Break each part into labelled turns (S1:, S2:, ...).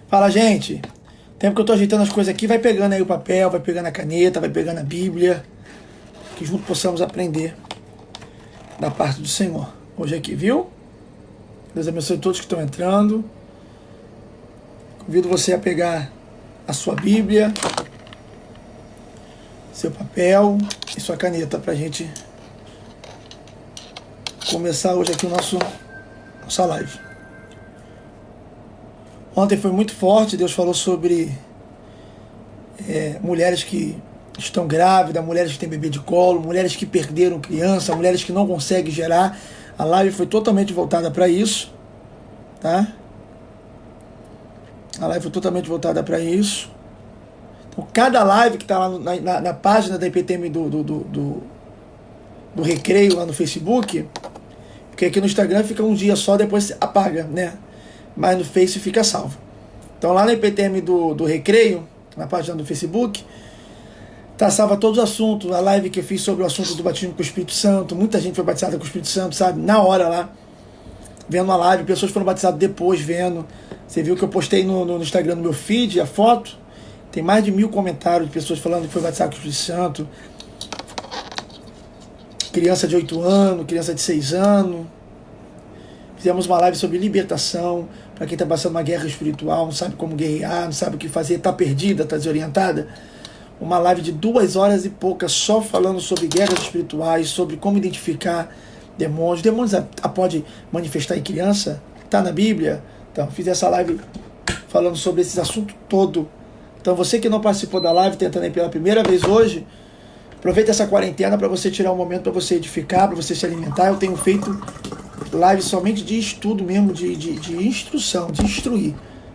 S1: Fala, gente. Tempo que eu tô ajeitando as coisas aqui, vai pegando aí o papel, vai pegando a caneta, vai pegando a Bíblia, que juntos possamos aprender da parte do Senhor. Hoje aqui, viu? Deus abençoe todos que estão entrando. Convido você a pegar a sua Bíblia, seu papel e sua caneta pra gente começar hoje aqui nossa live. Ontem foi muito forte, Deus falou sobre mulheres que estão grávidas, mulheres que têm bebê de colo, mulheres que perderam criança, mulheres que não conseguem gerar. A live foi totalmente voltada para isso, tá? A live foi totalmente voltada para isso. Então, cada live que está lá na página da IPTM do Recreio, lá no Facebook, porque aqui no Instagram fica um dia só, depois apaga, né? Mas no Face fica salvo. Então lá na IPTM do Recreio, na página do Facebook, tá salva todos os assuntos. A live que eu fiz sobre o assunto do batismo com o Espírito Santo, muita gente foi batizada com o Espírito Santo, sabe? Na hora lá, vendo a live, pessoas foram batizadas depois, vendo. Você viu que eu postei no Instagram, no meu feed, a foto. Tem mais de 1000 comentários de pessoas falando que foi batizado com o Espírito Santo. Criança de 8 anos, criança de 6 anos. Fizemos uma live sobre libertação, para quem está passando uma guerra espiritual, não sabe como guerrear, não sabe o que fazer, está perdida, está desorientada. Uma live de 2 horas e poucas só falando sobre guerras espirituais, sobre como identificar demônios. Demônios pode manifestar em criança? Está na Bíblia? Então, fiz essa live falando sobre esses assuntos todo. Então, você que não participou da live, tentando aí pela primeira vez hoje, aproveita essa quarentena para você tirar um momento para você edificar, para você se alimentar. Eu tenho feito live somente de estudo mesmo, de instrução, de instruir.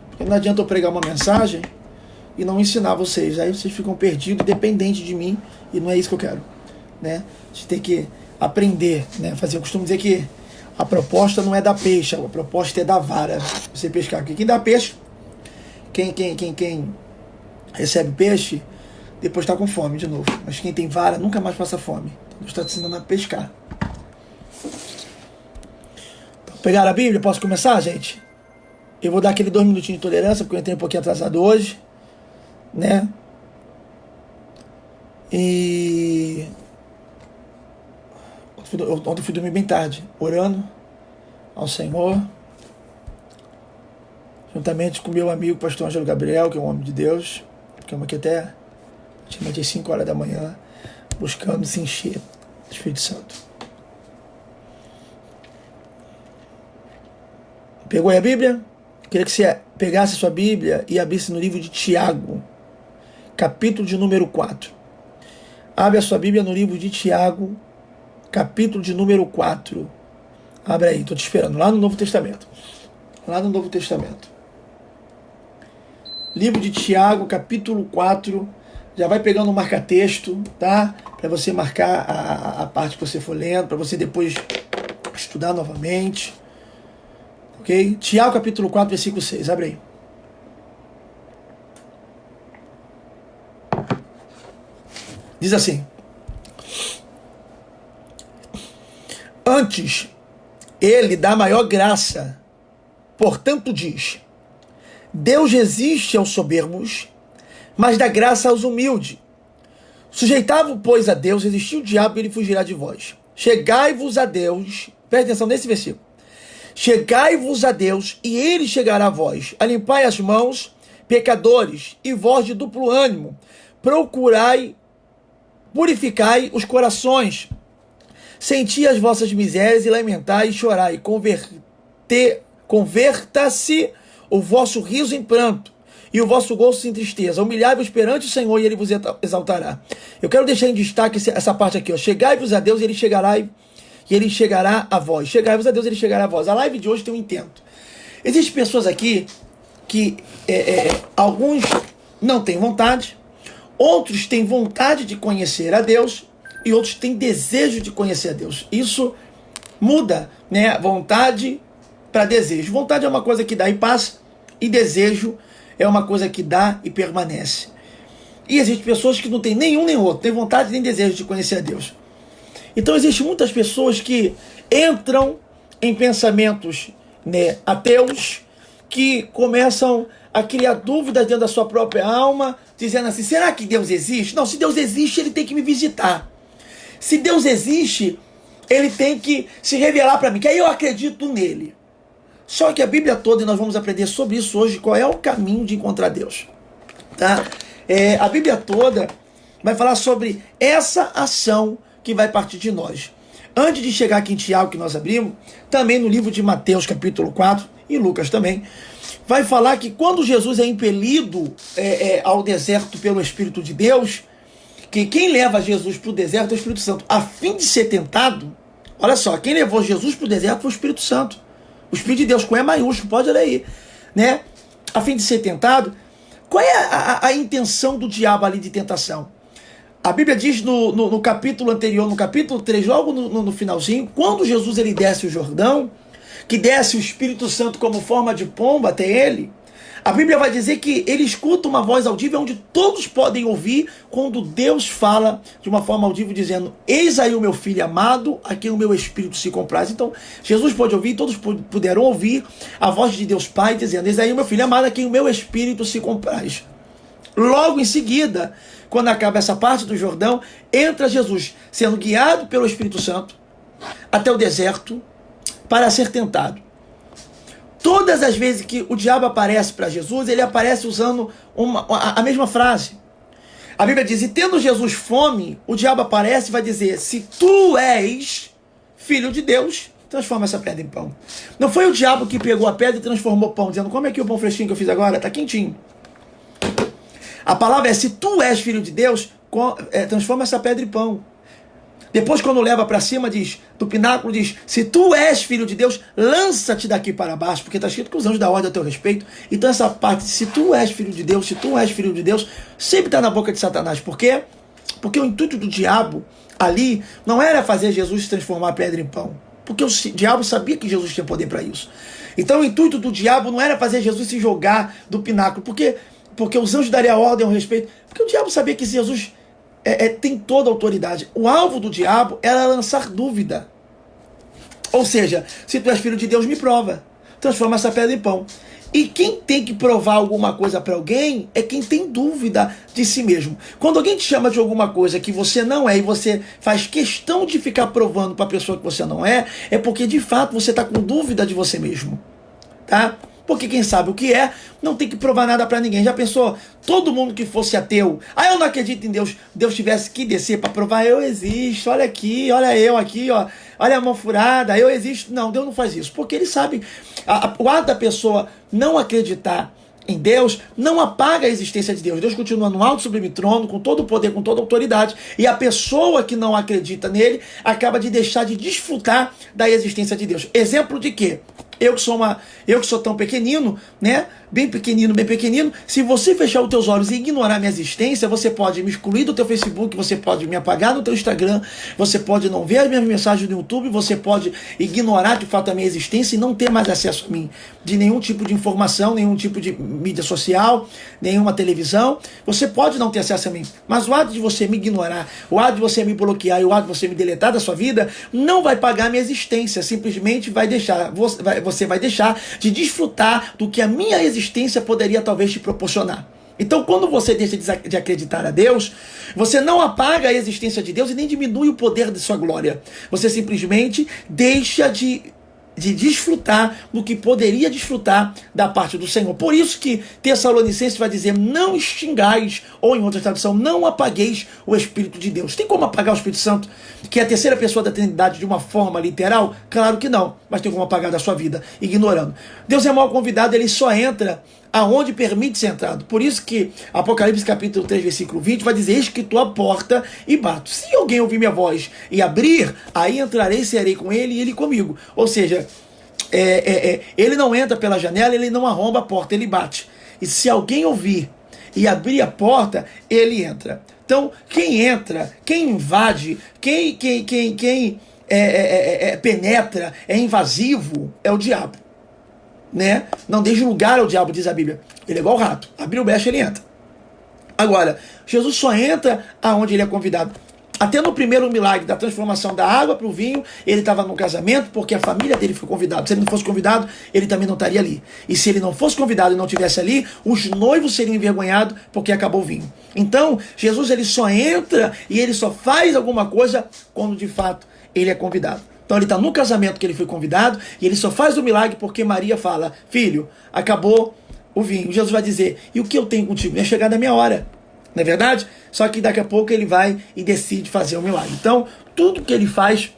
S1: Porque não adianta eu pregar uma mensagem e não ensinar vocês. Aí vocês ficam perdidos, dependentes de mim, e não é isso que eu quero, né? A gente tem que aprender, né? Eu costumo dizer que a proposta não é dar peixe, a proposta é dar vara. Você pescar. Porque quem dá peixe, quem recebe peixe, depois está com fome de novo. Mas quem tem vara nunca mais passa fome. Deus está te ensinando a pescar. Pegaram a Bíblia? Posso começar, gente? Eu vou dar aquele 2 minutinhos de tolerância, porque eu entrei um pouquinho atrasado hoje, né? E ontem eu fui dormir bem tarde, orando ao Senhor, juntamente com meu amigo pastor Ângelo Gabriel, que é um homem de Deus. Ficamos aqui até praticamente às 5 horas da manhã, buscando se encher do Espírito Santo. Pegou aí a Bíblia? Queria que você pegasse a sua Bíblia e abrisse no livro de Tiago, capítulo de número 4. Abre a sua Bíblia no livro de Tiago, capítulo de número 4. Abre aí, estou te esperando, lá no Novo Testamento. Lá no Novo Testamento. Livro de Tiago, capítulo 4. Já vai pegando um marca-texto, tá? Para você marcar a parte que você for lendo, para você depois estudar novamente. Ok? Tiago capítulo 4, versículo 6. Abre aí. Diz assim: antes, ele dá maior graça. Portanto diz: Deus resiste aos soberbos, mas dá graça aos humildes. Sujeitai-vos, pois, a Deus, resistiu o diabo e ele fugirá de vós. Chegai-vos a Deus. Presta atenção nesse versículo. Chegai-vos a Deus, e ele chegará a vós. Alimpai as mãos, pecadores, e vós de duplo ânimo. Procurai, purificai os corações. Senti as vossas misérias, e lamentai e chorai. Converta-se o vosso riso em pranto, e o vosso gozo em tristeza. Humilhai-vos perante o Senhor, e ele vos exaltará. Eu quero deixar em destaque essa parte aqui. Chegai-vos a Deus, e ele chegará a vós. Chegai-vos a Deus, ele chegará a vós. A live de hoje tem um intento. Existem pessoas aqui que alguns não têm vontade, outros têm vontade de conhecer a Deus e outros têm desejo de conhecer a Deus. Isso muda, né? Vontade para desejo. Vontade é uma coisa que dá e passa, e desejo é uma coisa que dá e permanece. E existem pessoas que não têm nenhum nem outro, têm vontade nem desejo de conhecer a Deus. Então existem muitas pessoas que entram em pensamentos, né, ateus, que começam a criar dúvidas dentro da sua própria alma, dizendo assim, será que Deus existe? Não, se Deus existe, ele tem que me visitar. Se Deus existe, ele tem que se revelar para mim, que aí eu acredito nele. Só que a Bíblia toda, e nós vamos aprender sobre isso hoje, qual é o caminho de encontrar Deus. Tá? A Bíblia toda vai falar sobre essa ação que vai partir de nós. Antes de chegar aqui em Tiago, que nós abrimos, também no livro de Mateus, capítulo 4, e Lucas também, vai falar que quando Jesus é impelido ao deserto pelo Espírito de Deus, que quem leva Jesus para o deserto é o Espírito Santo, a fim de ser tentado. Olha só, quem levou Jesus para o deserto foi o Espírito Santo. O Espírito de Deus com E maiúsculo, pode olhar aí. Né? A fim de ser tentado. Qual é a intenção do diabo ali de tentação? A Bíblia diz no capítulo anterior, no capítulo 3, logo no finalzinho, quando Jesus ele desce o Jordão, que desce o Espírito Santo como forma de pomba até ele, a Bíblia vai dizer que ele escuta uma voz audível onde todos podem ouvir quando Deus fala de uma forma audível dizendo, eis aí o meu filho amado, a quem o meu Espírito se compraz. Então Jesus pode ouvir, todos puderam ouvir a voz de Deus Pai dizendo, eis aí o meu filho amado, a quem o meu Espírito se compraz. Logo em seguida, quando acaba essa parte do Jordão, entra Jesus sendo guiado pelo Espírito Santo até o deserto para ser tentado. Todas as vezes que o diabo aparece para Jesus, ele aparece usando a mesma frase. A Bíblia diz, e tendo Jesus fome, o diabo aparece e vai dizer, se tu és filho de Deus, transforma essa pedra em pão. Não foi o diabo que pegou a pedra e transformou pão, dizendo, come aqui o pão fresquinho que eu fiz agora, está quentinho. A palavra é, se tu és filho de Deus, transforma essa pedra em pão. Depois, quando leva para cima, do pináculo, diz, se tu és filho de Deus, lança-te daqui para baixo, porque está escrito que os anjos dão ordem a teu respeito. Então essa parte, se tu és filho de Deus, se tu és filho de Deus, sempre está na boca de Satanás. Por quê? Porque o intuito do diabo ali não era fazer Jesus transformar a pedra em pão, porque o diabo sabia que Jesus tinha poder para isso. Então o intuito do diabo não era fazer Jesus se jogar do pináculo, porque os anjos dariam ordem ao respeito, porque o diabo sabia que Jesus tem toda a autoridade. O alvo do diabo era lançar dúvida. Ou seja, se tu és filho de Deus, me prova. Transforma essa pedra em pão. E quem tem que provar alguma coisa para alguém é quem tem dúvida de si mesmo. Quando alguém te chama de alguma coisa que você não é e você faz questão de ficar provando para a pessoa que você não é porque de fato você está com dúvida de você mesmo. Tá? Porque quem sabe o que é, não tem que provar nada para ninguém. Já pensou? Todo mundo que fosse ateu, eu não acredito em Deus, Deus tivesse que descer para provar, eu existo, olha aqui, olha eu aqui, ó, olha a mão furada, eu existo. Não, Deus não faz isso, porque ele sabe, o ato da pessoa não acreditar em Deus não apaga a existência de Deus. Deus continua no alto sublime trono, com todo o poder, com toda a autoridade, e a pessoa que não acredita nele acaba de deixar de desfrutar da existência de Deus. Exemplo de quê? Eu que sou tão pequenino, né? Bem pequenino, se você fechar os teus olhos e ignorar minha existência, você pode me excluir do teu Facebook, você pode me apagar no teu Instagram, você pode não ver as minhas mensagens no YouTube, você pode ignorar de fato a minha existência e não ter mais acesso a mim, de nenhum tipo de informação, nenhum tipo de mídia social, nenhuma televisão. Você pode não ter acesso a mim, mas o ato de você me ignorar, o ato de você me bloquear e o ato de você me deletar da sua vida, não vai pagar a minha existência, simplesmente você vai deixar de desfrutar do que a minha existência poderia talvez te proporcionar. Então, quando você deixa de acreditar a Deus, você não apaga a existência de Deus e nem diminui o poder de sua glória. Você simplesmente deixa de desfrutar do que poderia desfrutar da parte do Senhor. Por isso que Tessalonicenses vai dizer, não extingais, ou em outra tradução, não apagueis o Espírito de Deus. Tem como apagar o Espírito Santo, que é a terceira pessoa da Trindade, de uma forma literal? Claro que não, mas tem como apagar da sua vida, ignorando. Deus é mal convidado, ele só entra aonde permite ser entrado. Por isso que Apocalipse capítulo 3, versículo 20 vai dizer, eis que estou à porta e bato. Se alguém ouvir minha voz e abrir, aí entrarei, serei com ele e ele comigo. Ou seja, ele não entra pela janela, ele não arromba a porta, ele bate. E se alguém ouvir e abrir a porta, ele entra. Então, quem entra, quem invade, quem penetra, é invasivo, é o diabo. Né? Não deixe lugar ao diabo, diz a Bíblia. Ele é igual o rato. Abriu o brecha, ele entra. Agora, Jesus só entra aonde ele é convidado. Até no primeiro milagre da transformação da água para o vinho, ele estava no casamento porque a família dele foi convidada. Se ele não fosse convidado, ele também não estaria ali. E se ele não fosse convidado e não estivesse ali, os noivos seriam envergonhados porque acabou o vinho. Então, Jesus ele só entra e ele só faz alguma coisa quando de fato ele é convidado. Então ele está no casamento que ele foi convidado e ele só faz o milagre porque Maria fala: filho, acabou o vinho. Jesus vai dizer: e o que eu tenho contigo? É chegada a minha hora. Não é verdade? Só que daqui a pouco ele vai e decide fazer o milagre. Então, tudo que ele faz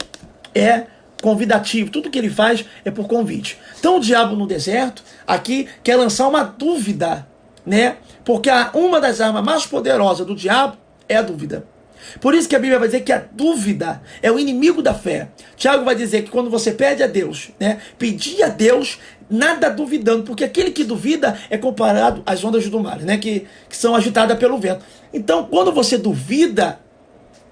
S1: é convidativo, tudo que ele faz é por convite. Então, o diabo no deserto, aqui, quer lançar uma dúvida, né? Porque uma das armas mais poderosas do diabo é a dúvida. Por isso que a Bíblia vai dizer que a dúvida é o inimigo da fé. Tiago vai dizer que quando você pede a Deus, né, pedir a Deus, nada duvidando, porque aquele que duvida é comparado às ondas do mar, né, que são agitadas pelo vento. Então, quando você duvida,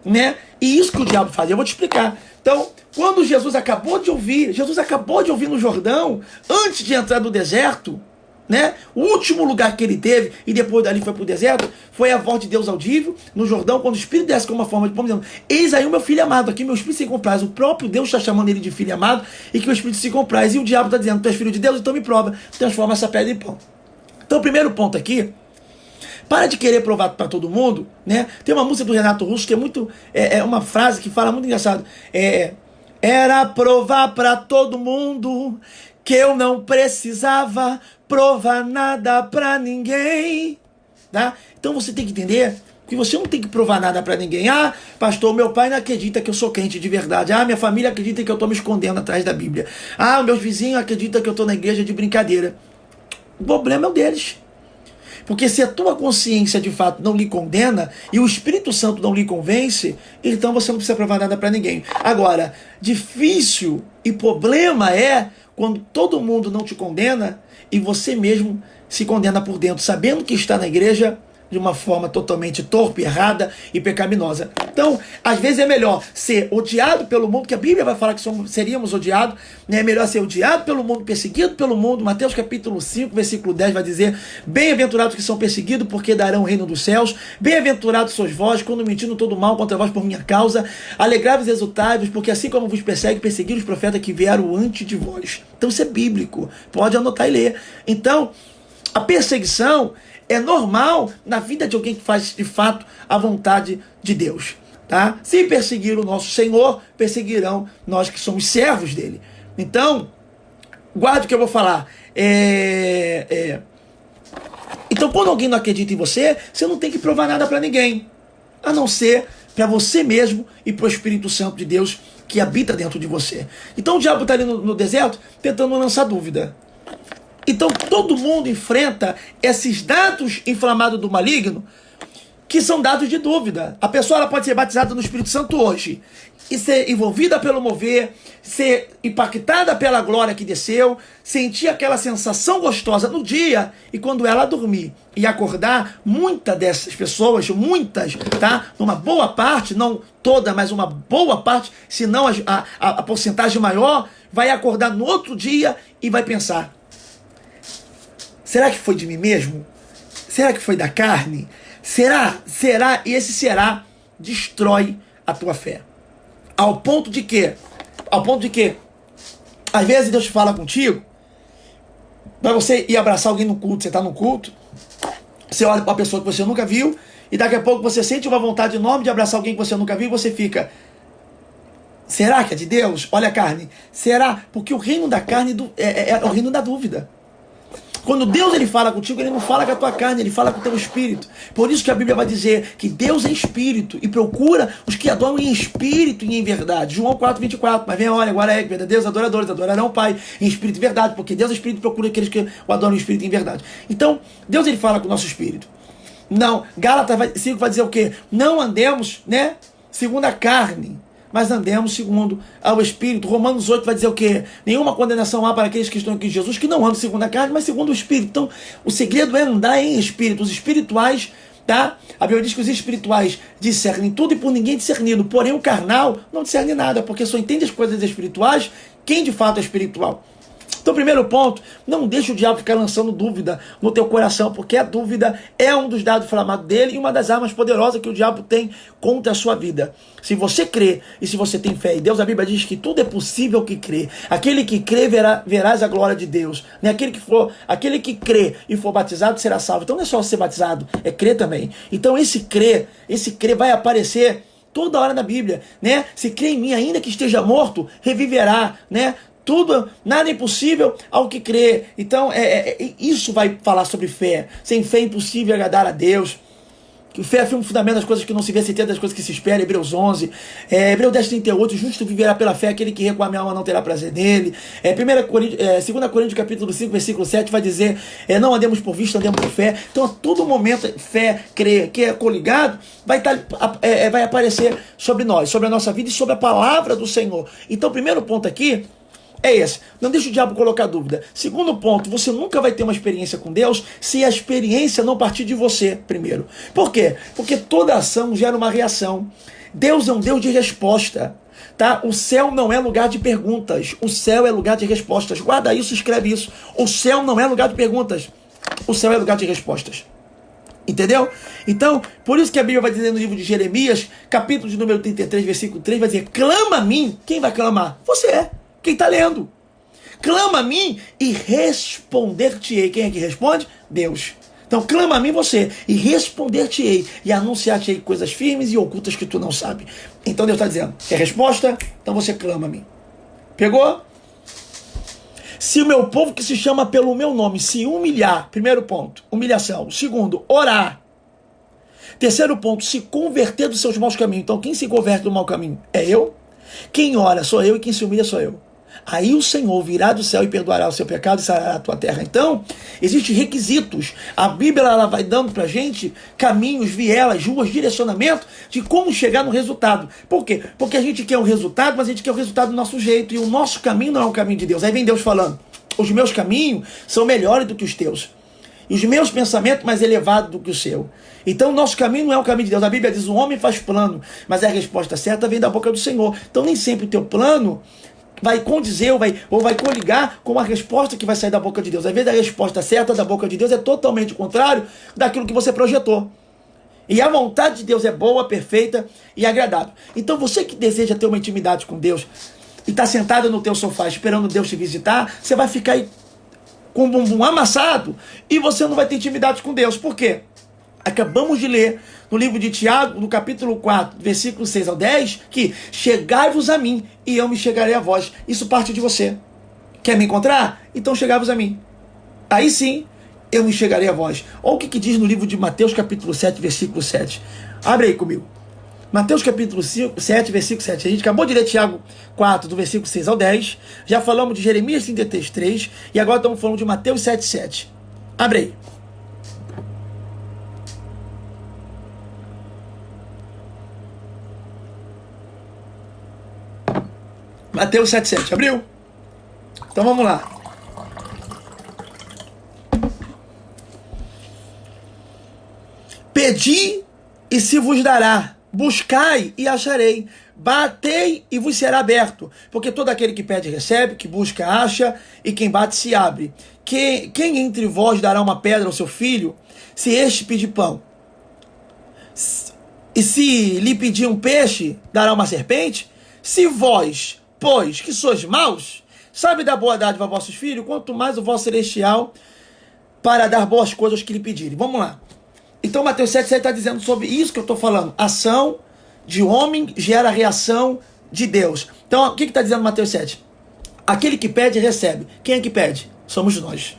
S1: né, e isso que o diabo faz, eu vou te explicar. Então, quando Jesus acabou de ouvir no Jordão, antes de entrar no deserto, né? O último lugar que ele teve, e depois dali foi para o deserto, foi a voz de Deus audível, no Jordão, quando o Espírito desce com uma forma de pomba, dizendo: eis aí o meu filho amado, aqui meu Espírito se compraz. O próprio Deus está chamando ele de filho amado, e que o Espírito se compraz. E o diabo está dizendo: tu és filho de Deus, então me prova, transforma essa pedra em pão. Então o primeiro ponto aqui, para de querer provar para todo mundo, né? Tem uma música do Renato Russo que é muito, é uma frase que fala muito engraçado, era provar para todo mundo que eu não precisava provar nada pra ninguém, tá? Então você tem que entender que você não tem que provar nada pra ninguém. Ah, pastor, meu pai não acredita que eu sou crente de verdade. Ah, minha família acredita que eu tô me escondendo atrás da Bíblia. Ah, meus vizinhos acreditam que eu tô na igreja de brincadeira. O problema é o deles. Porque se a tua consciência de fato não lhe condena e o Espírito Santo não lhe convence, então você não precisa provar nada pra ninguém. Agora, difícil e problema é quando todo mundo não te condena e você mesmo se condena por dentro, sabendo que está na igreja de uma forma totalmente torpe, errada e pecaminosa. Então, às vezes é melhor ser odiado pelo mundo, que a Bíblia vai falar que seríamos odiados, né? É melhor ser odiado pelo mundo, perseguido pelo mundo. Mateus capítulo 5, versículo 10 vai dizer: bem-aventurados que são perseguidos, porque darão o reino dos céus. Bem-aventurados sois vós, quando mentindo todo mal contra vós por minha causa. Alegrai-vos e exultai-vos, porque assim como vos perseguiram os profetas que vieram antes de vós. Então isso é bíblico, pode anotar e ler. Então, a perseguição é normal na vida de alguém que faz de fato a vontade de Deus, tá? Se perseguir o nosso Senhor, perseguirão nós que somos servos dele. Então, guarde o que eu vou falar. Então, quando alguém não acredita em você, você não tem que provar nada para ninguém, a não ser para você mesmo e para o Espírito Santo de Deus que habita dentro de você. Então, o diabo está ali no deserto tentando lançar dúvida. Então todo mundo enfrenta esses dados inflamados do maligno, que são dados de dúvida. A pessoa ela pode ser batizada no Espírito Santo hoje e ser envolvida pelo mover, ser impactada pela glória que desceu, sentir aquela sensação gostosa no dia, e quando ela dormir e acordar, muitas dessas pessoas, muitas, tá? Uma boa parte, não toda, mas uma boa parte, se não a porcentagem maior, vai acordar no outro dia e vai pensar: será que foi de mim mesmo? Será que foi da carne? Será? E esse será destrói a tua fé. Ao ponto de que, às vezes Deus fala contigo, para você ir abraçar alguém no culto, você está no culto, você olha para uma pessoa que você nunca viu, e daqui a pouco você sente uma vontade enorme de abraçar alguém que você nunca viu, e você fica: será que é de Deus? Olha a carne. Será? Porque o reino da carne é o reino da dúvida. Quando Deus ele fala contigo, ele não fala com a tua carne, ele fala com o teu espírito. Por isso que a Bíblia vai dizer que Deus é espírito e procura os que adoram em espírito e em verdade. João 4:24. Mas vem, olha, agora é verdadeiros adoradores adorarão o Pai em espírito e verdade, porque Deus é espírito e procura aqueles que o adoram em espírito e em verdade. Então, Deus ele fala com o nosso espírito. Não, Gálatas 5 vai dizer o quê? Não andemos, né, segundo a carne, mas andemos segundo ao Espírito. Romanos 8 vai dizer o quê? Nenhuma condenação há para aqueles que estão aqui em Jesus, que não andam segundo a carne, mas segundo o Espírito. Então, o segredo é andar em Espírito. Os espirituais, tá? A Bíblia diz que os espirituais discernem tudo e por ninguém discernido. Porém, o carnal não discerne nada, porque só entende as coisas espirituais quem de fato é espiritual. Então, primeiro ponto, não deixe o diabo ficar lançando dúvida no teu coração, porque a dúvida é um dos dados inflamados dele e uma das armas poderosas que o diabo tem contra a sua vida. Se você crê e se você tem fé em Deus, a Bíblia diz que tudo é possível que crê. Aquele que crê verás a glória de Deus. Aquele que crê e for batizado será salvo. Então não é só ser batizado, é crer também. Então esse crer vai aparecer toda hora na Bíblia, né? Se crê em mim, ainda que esteja morto, reviverá, né? Tudo, nada é impossível ao que crê. Então, isso vai falar sobre fé. Sem fé é impossível agradar a Deus. Que fé é firme fundamento das coisas que não se vê, certeza das coisas que se espera. Hebreus 11. Hebreus 10, 38. Justo viverá pela fé, aquele que recua a minha alma não terá prazer nele. 2 Coríntios capítulo 5, versículo 7 vai dizer, não andemos por vista, andemos por fé. Então, a todo momento, fé, crer, que é coligado, vai aparecer sobre nós, sobre a nossa vida e sobre a palavra do Senhor. Então, o primeiro ponto aqui é esse. Não deixe o diabo colocar dúvida. Segundo ponto, você nunca vai ter uma experiência com Deus se a experiência não partir de você primeiro. Por quê? Porque toda ação gera uma reação. Deus é um Deus de resposta. Tá? O céu não é lugar de perguntas. O céu é lugar de respostas. Guarda isso, escreve isso. O céu não é lugar de perguntas. O céu é lugar de respostas. Entendeu? Então, por isso que a Bíblia vai dizer no livro de Jeremias, capítulo de número 33, versículo 3, vai dizer, clama a mim. Quem vai clamar? Você é. Quem está lendo? Clama a mim e responder-te-ei. Quem é que responde? Deus. Então clama a mim você e responder-te-ei e anunciar-te-ei coisas firmes e ocultas que tu não sabe. Então Deus está dizendo, quer resposta? Então você clama a mim. Pegou? Se o meu povo que se chama pelo meu nome se humilhar, primeiro ponto, humilhação. Segundo, orar. Terceiro ponto, se converter dos seus maus caminhos. Então quem se converte do mau caminho é eu. Quem ora sou eu e quem se humilha sou eu. Aí o Senhor virá do céu e perdoará o seu pecado e sarará a tua terra. Então, existem requisitos. A Bíblia ela vai dando pra gente caminhos, vielas, ruas, direcionamento de como chegar no resultado. Por quê? Porque a gente quer o resultado, mas a gente quer o resultado do nosso jeito. E o nosso caminho não é o caminho de Deus. Aí vem Deus falando, os meus caminhos são melhores do que os teus. E os meus pensamentos mais elevados do que o seu. Então o nosso caminho não é o caminho de Deus. A Bíblia diz, o homem faz plano, mas a resposta certa vem da boca do Senhor. Então nem sempre o teu plano vai condizer ou vai coligar com a resposta que vai sair da boca de Deus. Às vezes a resposta certa da boca de Deus é totalmente o contrário daquilo que você projetou. E a vontade de Deus é boa, perfeita e agradável. Então você que deseja ter uma intimidade com Deus e está sentado no teu sofá esperando Deus te visitar, você vai ficar aí com o bumbum amassado e você não vai ter intimidade com Deus. Por quê? Acabamos de ler no livro de Tiago, no capítulo 4, versículo 6 ao 10, que chegai-vos a mim e eu me chegarei a vós. Isso parte de você. Quer me encontrar? Então chegai-vos a mim. Aí sim, eu me chegarei a vós. Olha o que diz no livro de Mateus, capítulo 7, versículo 7. Abre aí comigo. Mateus capítulo 7, versículo 7. A gente acabou de ler Tiago 4, do versículo 6 ao 10. Já falamos de Jeremias 33, 3. E agora estamos falando de Mateus 7, 7. Abre aí. Mateus 7, 7. Abriu? Então vamos lá. Pedi e se vos dará. Buscai e acharei, batei e vos será aberto, porque todo aquele que pede recebe, que busca acha, e quem bate se abre. Quem entre vós dará uma pedra ao seu filho, se este pedir pão? E se lhe pedir um peixe, dará uma serpente? Se vós, pois, que sois maus, sabe dar boa dádiva a vossos filhos, quanto mais o vosso celestial para dar boas coisas que lhe pedirem. Vamos lá. Então Mateus 7 está dizendo sobre isso que eu estou falando. Ação de homem gera reação de Deus. Então o que está dizendo Mateus 7? Aquele que pede, recebe. Quem é que pede? Somos nós.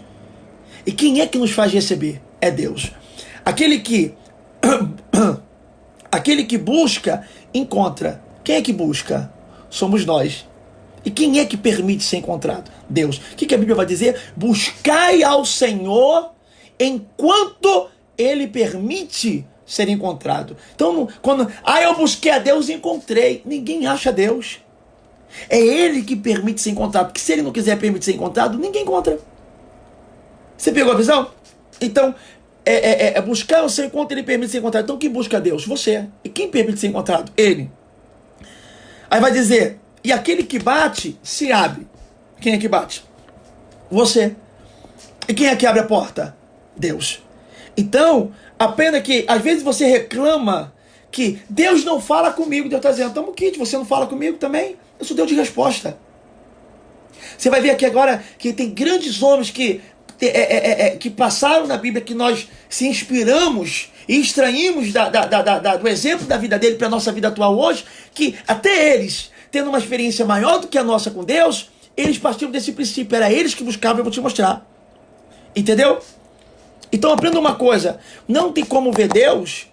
S1: E quem é que nos faz receber? É Deus. Aquele que busca, encontra. Quem é que busca? Somos nós. E quem é que permite ser encontrado? Deus. O que a Bíblia vai dizer? Buscai ao Senhor enquanto Ele permite ser encontrado. Então, quando eu busquei a Deus e encontrei. Ninguém acha Deus. É Ele que permite ser encontrado. Porque se Ele não quiser permitir ser encontrado, ninguém encontra. Você pegou a visão? Então, buscar o Senhor enquanto Ele permite ser encontrado. Então, quem busca a Deus? Você. E quem permite ser encontrado? Ele. Aí vai dizer, e aquele que bate, se abre. Quem é que bate? Você. E quem é que abre a porta? Deus. Então, a pena que às vezes você reclama que Deus não fala comigo. Deus está dizendo, estamos aqui, você não fala comigo também? Eu sou Deus de resposta. Você vai ver aqui agora que tem grandes homens que passaram na Bíblia, que nós se inspiramos e extraímos do exemplo da vida dele para a nossa vida atual hoje, que até eles, tendo uma experiência maior do que a nossa com Deus, eles partiram desse princípio, era eles que buscavam, eu vou te mostrar. Entendeu? Então aprenda uma coisa, não tem como ver Deus,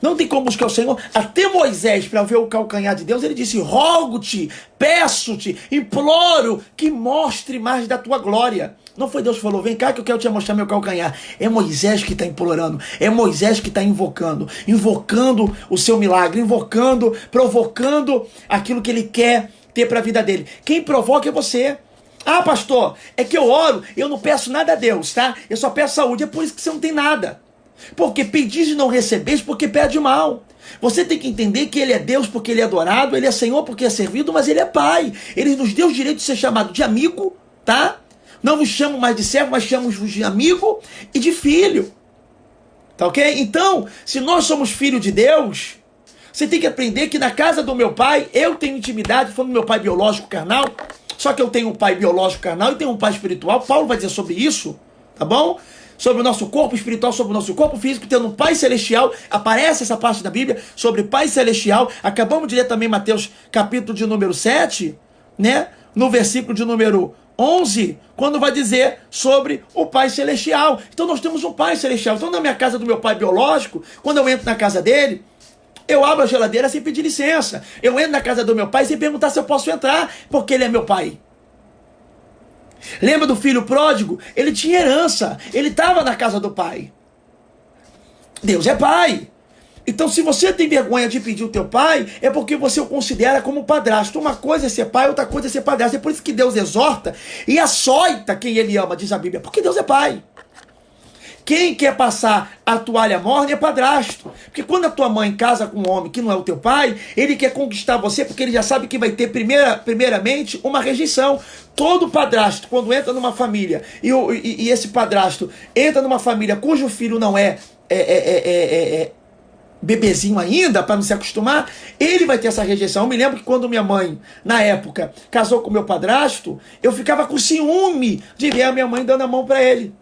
S1: não tem como buscar o Senhor. Até Moisés, para ver o calcanhar de Deus, ele disse, rogo-te, peço-te, imploro que mostre mais da tua glória. Não foi Deus que falou, vem cá que eu quero te mostrar meu calcanhar. É Moisés que está implorando, é Moisés que está invocando o seu milagre, provocando aquilo que ele quer ter para a vida dele. Quem provoca é você. Ah, pastor, é que eu oro, eu não peço nada a Deus, tá? Eu só peço saúde, é por isso que você não tem nada. Porque pedis e não recebeis, porque pede mal. Você tem que entender que ele é Deus porque ele é adorado, ele é Senhor porque é servido, mas ele é Pai. Ele nos deu o direito de ser chamado de amigo, tá? Não vos chamo mais de servo, mas chamo-vos de amigo e de filho. Tá ok? Então, se nós somos filhos de Deus, você tem que aprender que na casa do meu pai, eu tenho intimidade, falando do meu pai biológico carnal, só que eu tenho um pai biológico carnal e tenho um pai espiritual. Paulo vai dizer sobre isso, tá bom? Sobre o nosso corpo espiritual, sobre o nosso corpo físico, tendo um pai celestial. Aparece essa parte da Bíblia sobre pai celestial. Acabamos de ler também Mateus capítulo de número 7, né? No versículo de número 11, quando vai dizer sobre o pai celestial. Então nós temos um pai celestial. Então na minha casa do meu pai biológico, quando eu entro na casa dele, eu abro a geladeira sem pedir licença. Eu entro na casa do meu pai sem perguntar se eu posso entrar, porque ele é meu pai. Lembra do filho pródigo? Ele tinha herança, ele estava na casa do pai. Deus é pai. Então se você tem vergonha de pedir o teu pai, é porque você o considera como padrasto. Uma coisa é ser pai, outra coisa é ser padrasto. É por isso que Deus exorta e açoita quem ele ama, diz a Bíblia, porque Deus é pai. Quem quer passar a toalha morna é padrasto. Porque quando a tua mãe casa com um homem que não é o teu pai, ele quer conquistar você porque ele já sabe que vai ter primeiramente uma rejeição. Todo padrasto, quando entra numa família, e esse padrasto entra numa família cujo filho não é bebezinho ainda, para não se acostumar, ele vai ter essa rejeição. Eu me lembro que quando minha mãe, na época, casou com meu padrasto, eu ficava com ciúme de ver a minha mãe dando a mão para ele.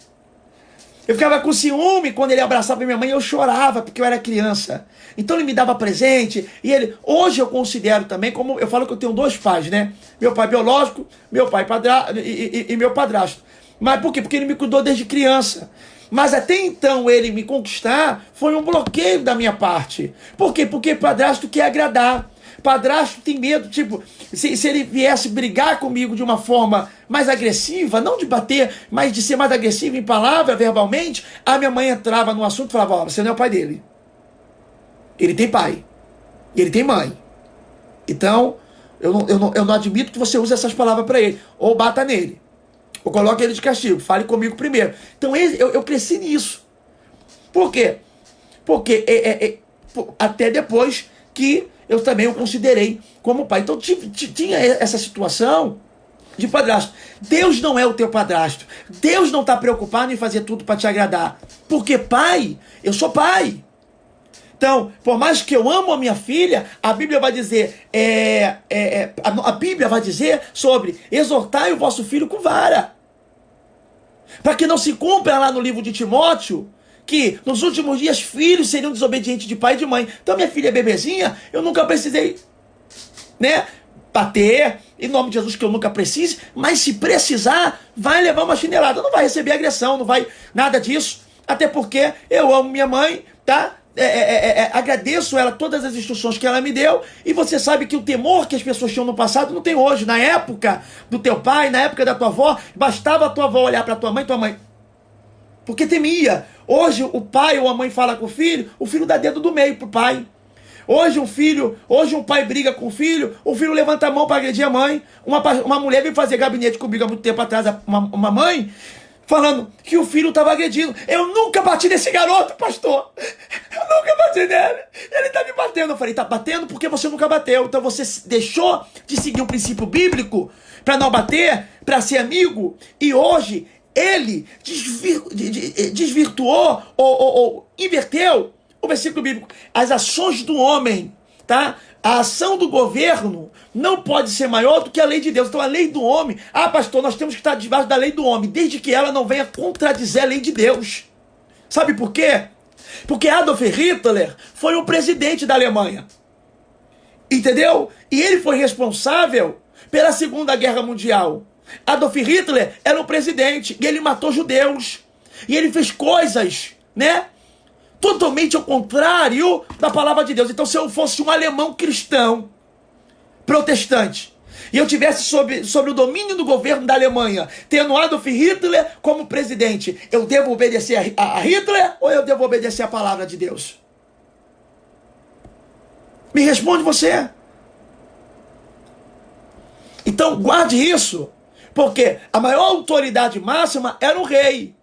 S1: Eu ficava com ciúme quando ele abraçava minha mãe, eu chorava porque eu era criança. Então ele me dava presente e ele, hoje eu considero também, como eu falo que eu tenho dois pais, né? Meu pai biológico, meu pai e meu padrasto. Mas por quê? Porque ele me cuidou desde criança. Mas até então ele me conquistar foi um bloqueio da minha parte. Por quê? Porque padrasto quer agradar. Padrasto tem medo, tipo, se ele viesse brigar comigo de uma forma mais agressiva, não de bater, mas de ser mais agressivo em palavra, verbalmente, a minha mãe entrava no assunto e falava, ó, você não é o pai dele. Ele tem pai. Ele tem mãe. Então, eu não admito que você use essas palavras para ele. Ou bata nele. Ou coloque ele de castigo. Fale comigo primeiro. Então, eu cresci nisso. Por quê? Porque até depois que eu também o considerei como pai. Então tinha essa situação de padrasto. Deus não é o teu padrasto. Deus não está preocupado em fazer tudo para te agradar. Porque pai, eu sou pai. Então, por mais que eu amo a minha filha, a Bíblia vai dizer, a Bíblia vai dizer sobre exortai o vosso filho com vara. Para que não se cumpra lá no livro de Timóteo, que nos últimos dias filhos seriam desobedientes de pai e de mãe. Então minha filha é bebezinha, eu nunca precisei, né, bater, em nome de Jesus que eu nunca precise, mas se precisar, vai levar uma chinelada, não vai receber agressão, não vai nada disso, até porque eu amo minha mãe, tá? Agradeço ela todas as instruções que ela me deu, e você sabe que o temor que as pessoas tinham no passado não tem hoje. Na época do teu pai, na época da tua avó, bastava a tua avó olhar para tua mãe, porque temia. Hoje o pai ou a mãe fala com o filho dá dedo do meio pro pai. Hoje um pai briga com o filho levanta a mão para agredir a mãe. Uma mulher veio fazer gabinete comigo há muito tempo atrás, uma mãe falando que o filho estava agredindo. Eu nunca bati nesse garoto, pastor. Eu nunca bati nele. Ele está me batendo. Eu falei, está batendo porque você nunca bateu. Então você deixou de seguir o princípio bíblico para não bater, para ser amigo. E hoje ele desvirtuou ou inverteu o versículo bíblico. As ações do homem, tá? A ação do governo não pode ser maior do que a lei de Deus. Então a lei do homem, pastor, nós temos que estar debaixo da lei do homem, desde que ela não venha contradizer a lei de Deus. Sabe por quê? Porque Adolf Hitler foi o presidente da Alemanha. Entendeu? E ele foi responsável pela Segunda Guerra Mundial. Adolf Hitler era o presidente e ele matou judeus. E ele fez coisas, né? Totalmente ao contrário da palavra de Deus. Então, se eu fosse um alemão cristão, protestante, e eu tivesse sobre o domínio do governo da Alemanha, tendo Adolf Hitler como presidente, eu devo obedecer a Hitler ou eu devo obedecer a palavra de Deus? Me responde você. Então, guarde isso, porque a maior autoridade máxima era o rei.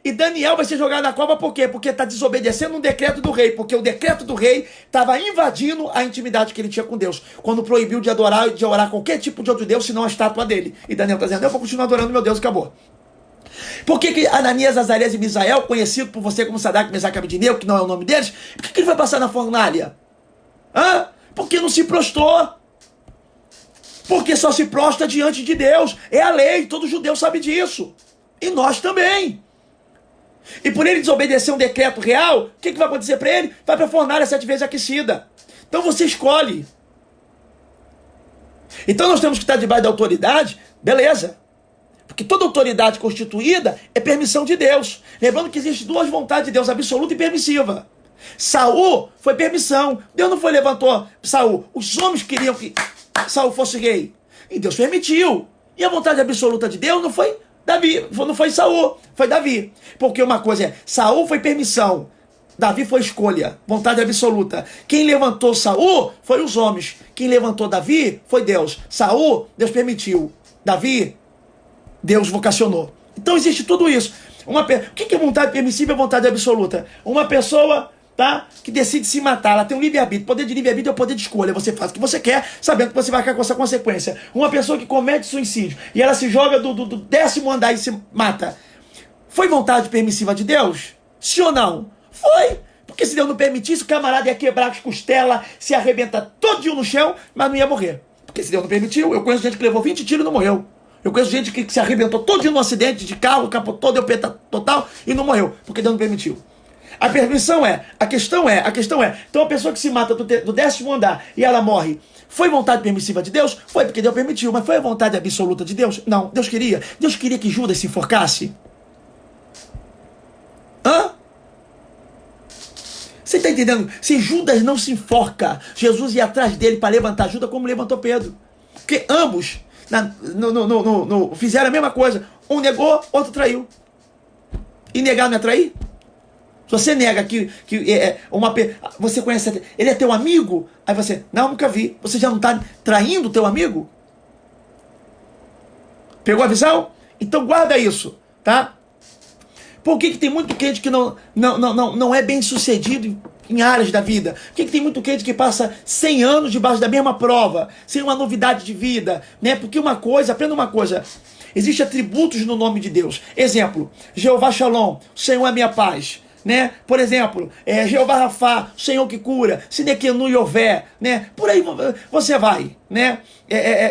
S1: E Daniel vai ser jogado na cova por quê? Porque está desobedecendo um decreto do rei. Porque o decreto do rei estava invadindo a intimidade que ele tinha com Deus. Quando proibiu de adorar e de orar qualquer tipo de outro Deus, senão a estátua dele. E Daniel está dizendo, eu vou continuar adorando meu Deus, acabou. Por que Ananias, Azarias e Misael, conhecido por você como Sadraque, Mesaque e Abednego, que não é o nome deles, por que ele vai passar na fornalha? Porque não se prostrou. Porque só se prostra diante de Deus. É a lei, todo judeu sabe disso. E nós também. E por ele desobedecer um decreto real, o que vai acontecer para ele? Vai para a fornalha 7 vezes aquecida. Então você escolhe. Então nós temos que estar debaixo da autoridade, beleza. Porque toda autoridade constituída é permissão de Deus. Lembrando que existem 2 vontades de Deus, absoluta e permissiva. Saul foi permissão. Deus não levantou Saul. Os homens queriam que Saul fosse rei. E Deus permitiu. E a vontade absoluta de Deus não foi Davi, não foi Saul, foi Davi. Porque uma coisa é, Saul foi permissão, Davi foi escolha, vontade absoluta. Quem levantou Saul foi os homens. Quem levantou Davi foi Deus. Saul, Deus permitiu. Davi, Deus vocacionou. Então existe tudo isso. O que é vontade permissiva e vontade absoluta? Uma pessoa, tá, que decide se matar, ela tem um livre-arbítrio. Poder de livre-arbítrio é o poder de escolha. Você faz o que você quer, sabendo que você vai ficar com essa consequência. Uma pessoa que comete suicídio e ela se joga do 10º andar e se mata. Foi vontade permissiva de Deus? Sim ou não? Foi. Porque se Deus não permitisse, o camarada ia quebrar as costelas, se arrebentar todinho no chão, mas não ia morrer. Porque se Deus não permitiu, eu conheço gente que levou 20 tiros e não morreu. Eu conheço gente que se arrebentou todinho num acidente de carro, capotou, deu peta total e não morreu. Porque Deus não permitiu. A questão é, então a pessoa que se mata do 10º andar e ela morre, foi vontade permissiva de Deus? Foi, porque Deus permitiu, mas foi a vontade absoluta de Deus? Não, Deus queria que Judas se enforcasse. Você está entendendo? Se Judas não se enforca, Jesus ia atrás dele para levantar Judas como levantou Pedro. Porque ambos fizeram a mesma coisa. Um negou, outro traiu. E negar não é trair? Se você nega que você conhece, ele é teu amigo, aí você, não, nunca vi. Você já não está traindo o teu amigo? Pegou a visão? Então guarda isso, tá? Por que tem muito crente que não é bem sucedido em áreas da vida? Por que tem muito crente que passa 100 anos debaixo da mesma prova, sem uma novidade de vida, né? Porque aprenda uma coisa, existem atributos no nome de Deus. Exemplo, Jeová Shalom, o Senhor é minha paz. Né? Por exemplo, Jeová Rafá, o Senhor que cura, Sinequenu Yové, né? Por aí você vai, né?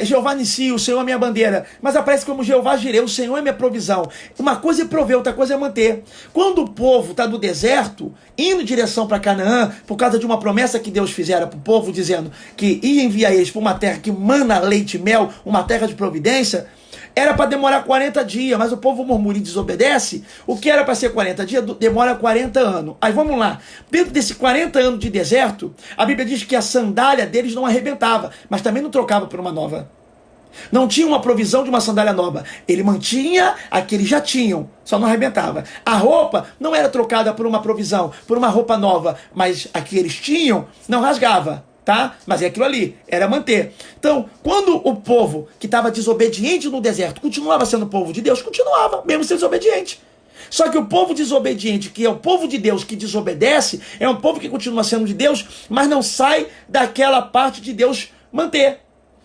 S1: Jeová Nissi, o Senhor é minha bandeira, mas aparece como Jeová Jireh, o Senhor é minha provisão. Uma coisa é prover, outra coisa é manter. Quando o povo está no deserto, indo em direção para Canaã, por causa de uma promessa que Deus fizera para o povo, dizendo que ia enviar eles para uma terra que mana leite e mel, uma terra de providência, era para demorar 40 dias, mas o povo murmura e desobedece. O que era para ser 40 dias, demora 40 anos. Aí vamos lá. Dentro desses 40 anos de deserto, a Bíblia diz que a sandália deles não arrebentava, mas também não trocava por uma nova. Não tinha uma provisão de uma sandália nova. Ele mantinha a que eles já tinham, só não arrebentava. A roupa não era trocada por uma provisão, por uma roupa nova, mas a que eles tinham não rasgava. tá? Mas é aquilo ali, era manter. Então, quando o povo que estava desobediente no deserto continuava sendo povo de Deus, continuava, mesmo sendo desobediente. Só que o povo desobediente, que é o povo de Deus que desobedece, é um povo que continua sendo de Deus, mas não sai daquela parte de Deus manter.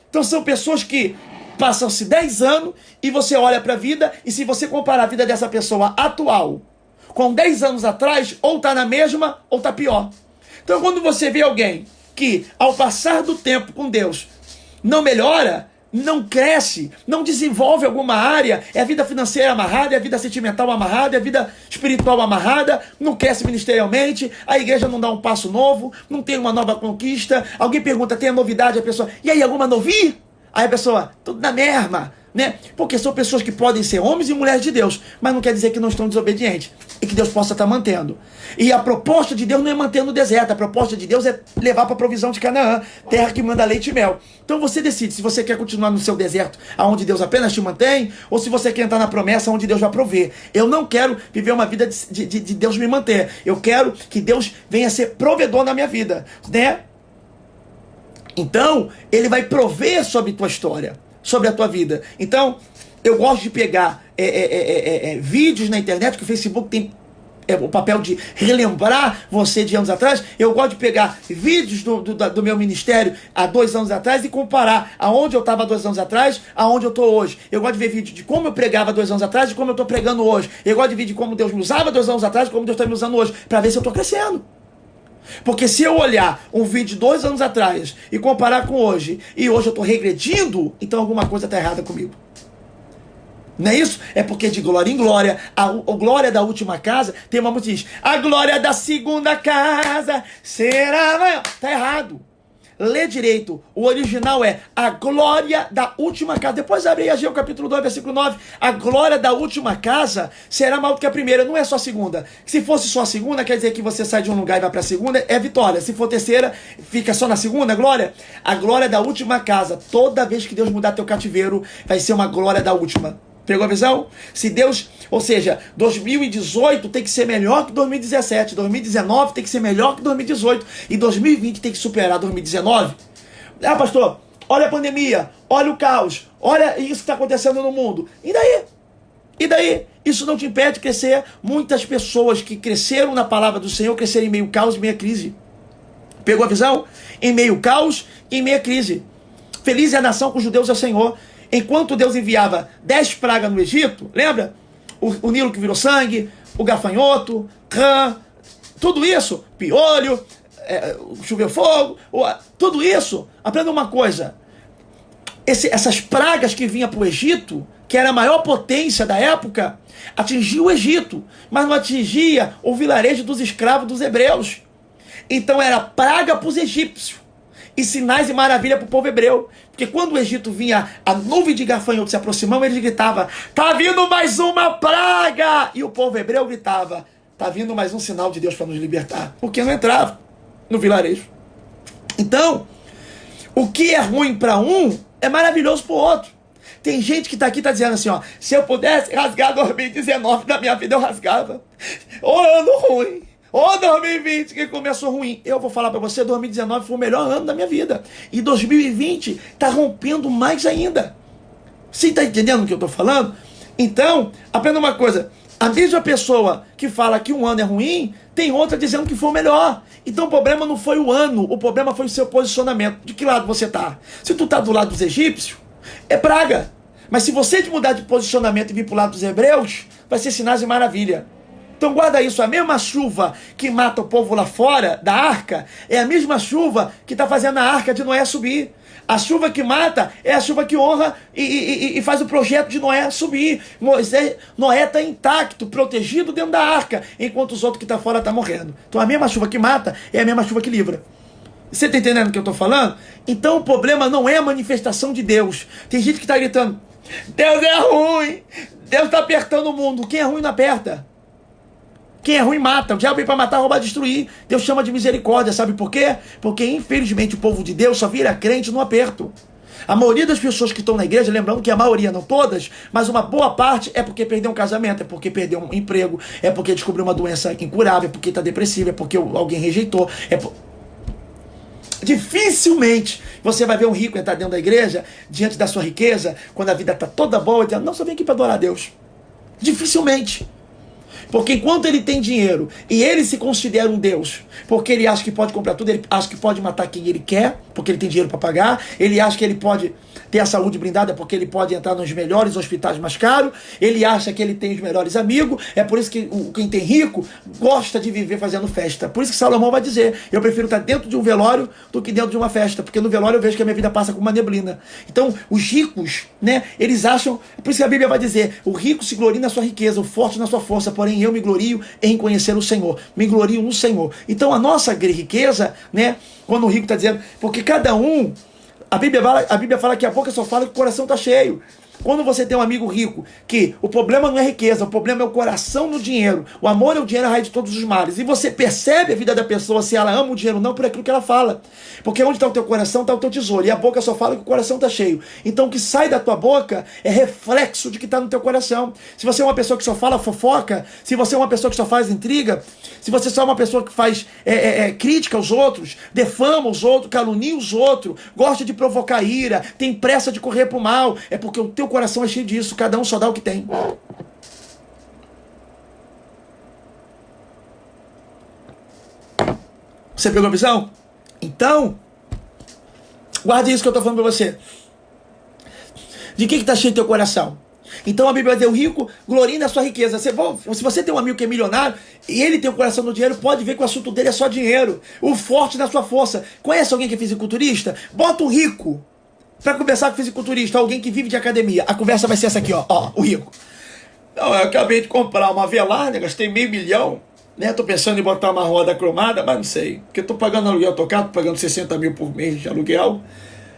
S1: Então são pessoas que passam-se 10 anos e você olha para a vida, e se você comparar a vida dessa pessoa atual com 10 anos atrás, ou está na mesma ou está pior. Então quando você vê alguém que ao passar do tempo com Deus não melhora, não cresce, não desenvolve alguma área, é a vida financeira amarrada, é a vida sentimental amarrada, é a vida espiritual amarrada, não cresce ministerialmente, a igreja não dá um passo novo, não tem uma nova conquista, alguém pergunta, tem a novidade, a pessoa, e aí, alguma novidade? Aí a pessoa, tudo na mesma, né? Porque são pessoas que podem ser homens e mulheres de Deus, mas não quer dizer que não estão desobedientes, e que Deus possa estar mantendo. E a proposta de Deus não é manter no deserto, a proposta de Deus é levar para a provisão de Canaã, terra que manda leite e mel. Então você decide se você quer continuar no seu deserto, aonde Deus apenas te mantém, ou se você quer entrar na promessa onde Deus vai prover. Eu não quero viver uma vida de Deus me manter, eu quero que Deus venha ser provedor na minha vida, né? Então, Ele vai prover sobre a tua história, sobre a tua vida. Então, eu gosto de pegar vídeos na internet, que o Facebook tem o papel de relembrar você de anos atrás. Eu gosto de pegar vídeos do meu ministério há 2 anos atrás e comparar aonde eu estava 2 anos atrás, aonde eu estou hoje. Eu gosto de ver vídeo de como eu pregava 2 anos atrás e como eu estou pregando hoje. Eu gosto de ver de como Deus me usava 2 anos atrás e como Deus está me usando hoje, para ver se eu estou crescendo. Porque se eu olhar um vídeo de 2 anos atrás e comparar com hoje, e hoje eu estou regredindo, então alguma coisa está errada comigo. Não é isso? É porque de glória em glória, a glória da última casa, tem uma música que diz, a glória da segunda casa será maior. Está errado. Lê direito. O original é a glória da última casa. Depois abre aí Ageu capítulo 2, versículo 9. A glória da última casa será maior do que a primeira. Não é só a segunda. Se fosse só a segunda, quer dizer que você sai de um lugar e vai para a segunda, é vitória. Se for terceira, fica só na segunda, glória. A glória da última casa. Toda vez que Deus mudar teu cativeiro, vai ser uma glória da última. Pegou a visão? Se Deus, ou seja, 2018 tem que ser melhor que 2017, 2019 tem que ser melhor que 2018 e 2020 tem que superar 2019. Ah, pastor, olha a pandemia, olha o caos, olha isso que está acontecendo no mundo. E daí? E daí? Isso não te impede de crescer. Muitas pessoas que cresceram na palavra do Senhor cresceram em meio caos e meia crise. Pegou a visão? Em meio caos e em meia crise. Feliz é a nação cujo Deus é o Senhor. Enquanto Deus enviava 10 pragas no Egito, lembra? O Nilo que virou sangue, o gafanhoto, rã, tudo isso, piolho, choveu fogo, tudo isso. Aprenda uma coisa, essas pragas que vinham para o Egito, que era a maior potência da época, atingia o Egito, mas não atingia o vilarejo dos escravos dos hebreus. Então era praga para os egípcios. E sinais e maravilha para o povo hebreu. Porque quando o Egito vinha, a nuvem de gafanhoto se aproximava, eles gritavam, tá vindo mais uma praga! E o povo hebreu gritava, tá vindo mais um sinal de Deus para nos libertar. Porque não entrava no vilarejo. Então, o que é ruim para um, é maravilhoso para o outro. Tem gente que está aqui, está dizendo assim, ó, se eu pudesse rasgar 2019 da minha vida, eu rasgava. Ô, ano ruim. Ô 2020 que começou ruim. Eu vou falar para você, 2019 foi o melhor ano da minha vida. E 2020 está rompendo mais ainda. Você está entendendo o que eu estou falando? Então, aprenda uma coisa. A mesma pessoa que fala que um ano é ruim, tem outra dizendo que foi o melhor. Então o problema não foi o ano, o problema foi o seu posicionamento. De que lado você está? Se tu está do lado dos egípcios, é praga. Mas se você mudar de posicionamento e vir para o lado dos hebreus, vai ser sinais de maravilha. Então guarda isso, a mesma chuva que mata o povo lá fora da arca, é a mesma chuva que está fazendo a arca de Noé subir. A chuva que mata é a chuva que honra e faz o projeto de Noé subir. Noé está intacto, protegido dentro da arca, enquanto os outros que estão fora estão morrendo. Então a mesma chuva que mata é a mesma chuva que livra. Você está entendendo o que eu estou falando? Então o problema não é a manifestação de Deus. Tem gente que está gritando, Deus é ruim, Deus está apertando o mundo. Quem é ruim não aperta. Quem é ruim mata. O diabo vem para matar, roubar, destruir. Deus chama de misericórdia. Sabe por quê? Porque infelizmente o povo de Deus só vira crente no aperto. A maioria das pessoas que estão na igreja, lembrando que a maioria, não todas, mas uma boa parte é porque perdeu um casamento, é porque perdeu um emprego, é porque descobriu uma doença incurável, é porque está depressivo, é porque alguém rejeitou. Dificilmente você vai ver um rico entrar dentro da igreja, diante da sua riqueza, quando a vida está toda boa, dizendo, não, só vim aqui para adorar a Deus. Dificilmente. Porque enquanto ele tem dinheiro e ele se considera um Deus, porque ele acha que pode comprar tudo, ele acha que pode matar quem ele quer, porque ele tem dinheiro para pagar, ele acha que ele pode ter a saúde blindada porque ele pode entrar nos melhores hospitais mais caros, ele acha que ele tem os melhores amigos, é por isso que quem tem rico gosta de viver fazendo festa. Por isso que Salomão vai dizer, eu prefiro estar dentro de um velório do que dentro de uma festa, porque no velório eu vejo que a minha vida passa com uma neblina. Então, os ricos, né, eles acham, por isso que a Bíblia vai dizer, o rico se gloria na sua riqueza, o forte na sua força, porém eu me glorio em conhecer o Senhor, me glorio no Senhor. Então, a nossa riqueza, né, quando o rico está dizendo, porque cada um, a Bíblia fala que a boca só fala que o coração está cheio. Quando você tem um amigo rico, que o problema não é riqueza, o problema é o coração no dinheiro. O amor é o dinheiro, a raiz de todos os males. E você percebe a vida da pessoa, se ela ama o dinheiro ou não, por aquilo que ela fala. Porque onde está o teu coração, está o teu tesouro. E a boca só fala que o coração está cheio. Então o que sai da tua boca é reflexo de que está no teu coração. Se você é uma pessoa que só fala fofoca, se você é uma pessoa que só faz intriga, se você só é uma pessoa que faz crítica aos outros, defama os outros, calunia os outros, gosta de provocar ira, tem pressa de correr para o mal, é porque o teu coração é cheio disso, cada um só dá o que tem. Você pegou a visão? Então, guarde isso que eu estou falando para você. De que está cheio teu coração? Então a Bíblia diz, o rico gloria na sua riqueza. Se você tem um amigo que é milionário e ele tem o coração no dinheiro, pode ver que o assunto dele é só dinheiro. O forte na sua força. Conhece alguém que é fisiculturista? Bota um rico para conversar com fisiculturista, alguém que vive de academia. A conversa vai ser essa aqui, ó, o rico. Não, eu acabei de comprar uma Velar, né, gastei $500 mil, né, tô pensando em botar uma roda cromada, mas não sei, porque eu tô pagando aluguel, tô pagando 60 mil por mês de aluguel,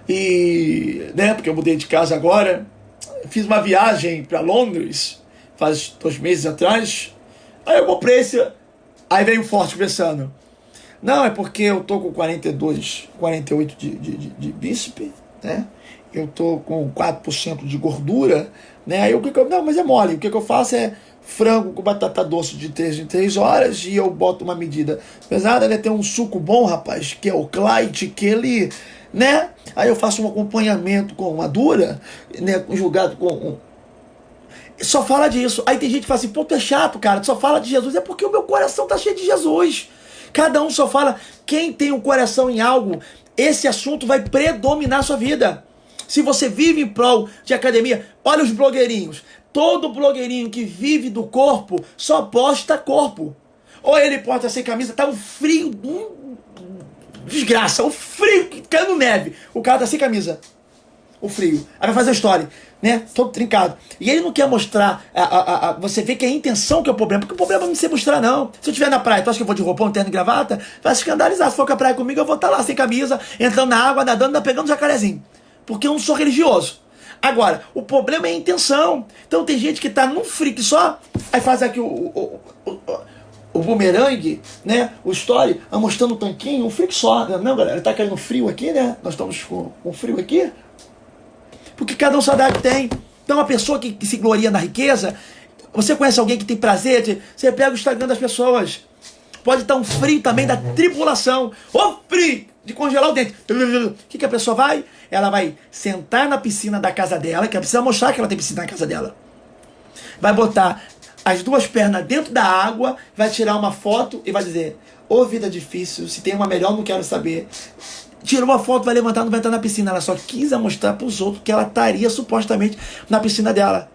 S1: e, né, porque eu mudei de casa agora, fiz uma viagem para Londres, faz 2 meses atrás, aí eu comprei esse, aí veio o forte pensando, não, é porque eu tô com 42, 48 de bíceps, né? Eu tô com 4% de gordura, né? Aí não, mas é mole. O que eu faço é frango com batata doce de 3 em 3 horas e eu boto uma medida pesada, né? Tem um suco bom, rapaz, que é o Clyde, que ele, né? Aí eu faço um acompanhamento com uma dura, né? Julgado com só fala disso. Aí tem gente que fala assim, pô, tu é chato, cara, tu só fala de Jesus. É porque o meu coração tá cheio de Jesus. Cada um só fala, quem tem um coração em algo, esse assunto vai predominar a sua vida. Se você vive em prol de academia, olha os blogueirinhos. Todo blogueirinho que vive do corpo só posta corpo. Ou ele posta sem camisa, tá um frio, desgraça, um frio caindo neve. O cara tá sem camisa. O frio. Aí vai fazer a história, né? Todo trincado. E ele não quer mostrar, você vê que é a intenção que é o problema, porque o problema não é você mostrar, não. Se eu estiver na praia, tu acha que eu vou de roupão, terno e gravata? Vai se escandalizar. Se for com a praia comigo, eu vou estar lá sem camisa, entrando na água, nadando, pegando jacarezinho. Porque eu não sou religioso. Agora, o problema é a intenção. Então tem gente que tá num frio que só, aí faz aqui o bumerangue, né? O story, mostrando o tanquinho, um frio que só. Não, galera, tá caindo frio aqui, né? Nós estamos com frio aqui. Porque cada um só dá o que tem. Então a pessoa que se gloria na riqueza, você conhece alguém que tem prazer, você pega o Instagram das pessoas. Pode estar um frio também da tribulação. Ô frio! De congelar o dente. O que a pessoa vai? Ela vai sentar na piscina da casa dela, que ela precisa mostrar que ela tem piscina na casa dela. Vai botar as 2 pernas dentro da água, vai tirar uma foto e vai dizer, ô vida difícil, se tem uma melhor não quero saber. Tirou uma foto, vai levantar, não vai entrar na piscina. Ela só quis mostrar para os outros que ela estaria supostamente na piscina dela.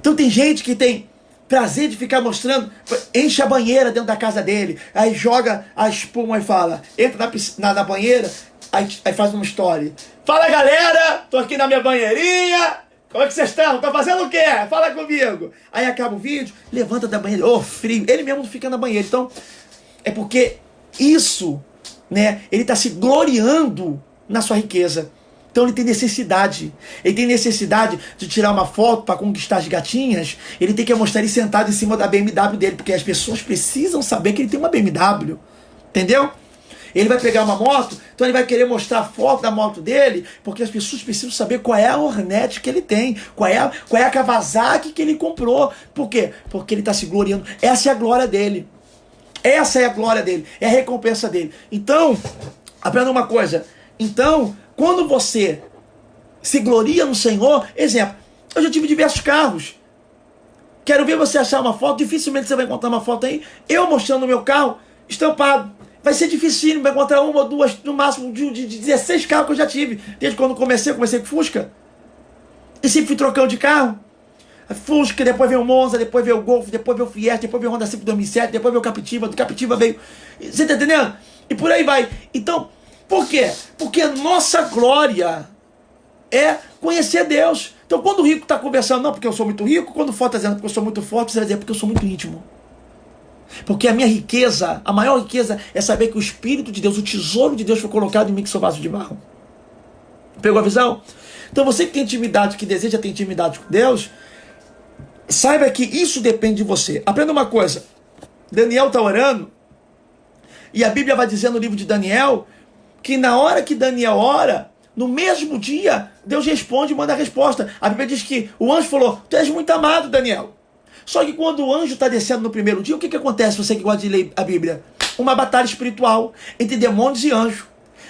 S1: Então tem gente que tem prazer de ficar mostrando, enche a banheira dentro da casa dele, aí joga a espuma e fala, entra na banheira, aí faz uma story. Fala galera, tô aqui na minha banheirinha, como é que vocês estão? Tá fazendo o quê? Fala comigo. Aí acaba o vídeo, levanta da banheira, frio, ele mesmo fica na banheira. Então, é porque isso, né, ele está se gloriando na sua riqueza. Então ele tem necessidade. Ele tem necessidade de tirar uma foto para conquistar as gatinhas. Ele tem que mostrar ele sentado em cima da BMW dele, porque as pessoas precisam saber que ele tem uma BMW. Entendeu? Ele vai pegar uma moto, então ele vai querer mostrar a foto da moto dele, porque as pessoas precisam saber qual é a Hornet que ele tem, qual é a Kawasaki que ele comprou. Por quê? Porque ele está se gloriando. Essa é a glória dele. Essa é a glória dele, é a recompensa dele. Então, Aprenda uma coisa. Então, quando você se gloria no Senhor, exemplo, eu já tive diversos carros. Quero ver você achar uma foto, dificilmente você vai encontrar uma foto aí, eu mostrando o meu carro estampado. Vai ser difícil, vai encontrar uma ou duas, no máximo de 16 carros que eu já tive. Desde quando comecei com Fusca. E sempre fui trocando de carro. Fusca, depois veio o Monza, depois veio o Golf, depois veio o Fiesta, depois veio o Honda Civic 2007, depois veio o Captiva, do Captiva veio... Você tá entendendo? E por aí vai. Então, por quê? Porque a nossa glória é conhecer Deus. Então, quando o rico está conversando, não porque eu sou muito rico, quando o forte está dizendo porque eu sou muito forte, você vai dizer porque eu sou muito íntimo. Porque a minha riqueza, a maior riqueza é saber que o Espírito de Deus, o tesouro de Deus foi colocado em mim que sou vaso de barro. Pegou a visão? Então você que tem intimidade, que deseja ter intimidade com Deus, saiba que isso depende de você. Aprenda uma coisa. Daniel está orando, e a Bíblia vai dizer no livro de Daniel, que na hora que Daniel ora, no mesmo dia, Deus responde e manda a resposta. A Bíblia diz que o anjo falou, tu és muito amado, Daniel. Só que quando o anjo está descendo no primeiro dia, o que acontece, você que gosta de ler a Bíblia? Uma batalha espiritual entre demônios e anjos.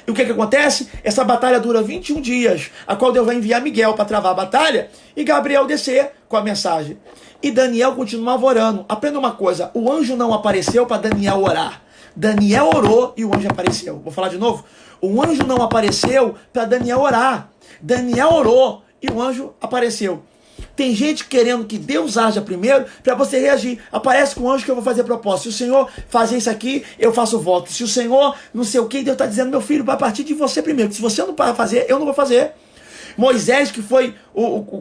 S1: E o que acontece? Essa batalha dura 21 dias, a qual Deus vai enviar Miguel para travar a batalha e Gabriel descer com a mensagem. E Daniel continuava orando. Aprenda uma coisa, o anjo não apareceu para Daniel orar. Daniel orou e o anjo apareceu. Vou falar de novo. O anjo não apareceu para Daniel orar. Daniel orou e o anjo apareceu. Tem gente querendo que Deus haja primeiro para você reagir. Aparece com o anjo que eu vou fazer propósito. Se o Senhor fazer isso aqui, eu faço voto. Se o Senhor não sei o que, Deus está dizendo, meu filho, vai partir de você primeiro. Se você não para fazer, eu não vou fazer. Moisés, que foi,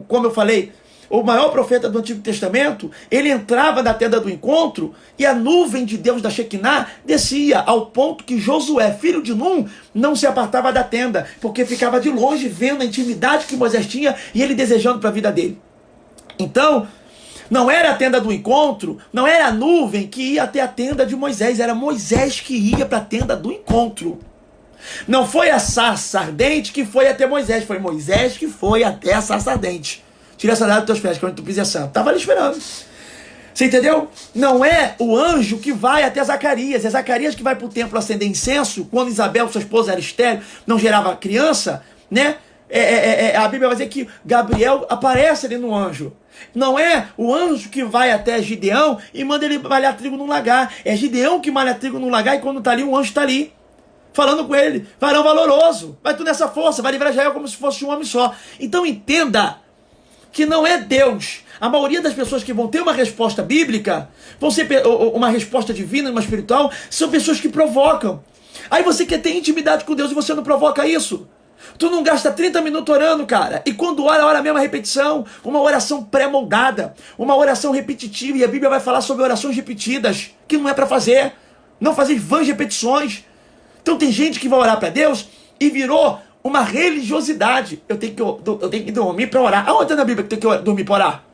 S1: como eu falei, o maior profeta do Antigo Testamento, ele entrava na tenda do encontro e a nuvem de Deus da Shekinah descia ao ponto que Josué, filho de Num, não se apartava da tenda, porque ficava de longe vendo a intimidade que Moisés tinha e ele desejando para a vida dele. Então, não era a tenda do encontro, não era a nuvem que ia até a tenda de Moisés, era Moisés que ia para a tenda do encontro. Não foi a sarça ardente que foi até Moisés, foi Moisés que foi até a sarça ardente. Tira a sandália dos teus pés, quando tu pisa santo. Estava ali esperando. Você entendeu? Não é o anjo que vai até Zacarias. É Zacarias que vai para o templo acender incenso. Quando Isabel, sua esposa, era estéril, não gerava criança, né? A Bíblia vai dizer que Gabriel aparece ali no anjo. Não é o anjo que vai até Gideão e manda ele malhar trigo num lagar. É Gideão que malha trigo num lagar e quando está ali, o anjo está ali. Falando com ele. Varão valoroso. Vai tu nessa força. Vai livrar Israel como se fosse um homem só. Então entenda que não é Deus. A maioria das pessoas que vão ter uma resposta bíblica, vão ser uma resposta divina, uma espiritual, são pessoas que provocam. Aí você quer ter intimidade com Deus e você não provoca isso. Tu não gasta 30 minutos orando, cara. E quando ora a mesma repetição. Uma oração pré-moldada. Uma oração repetitiva. E a Bíblia vai falar sobre orações repetidas, que não é para fazer. Não fazer vãs repetições. Então tem gente que vai orar para Deus e virou uma religiosidade. Eu tenho que dormir para orar. Aonde na Bíblia que tem que dormir para orar?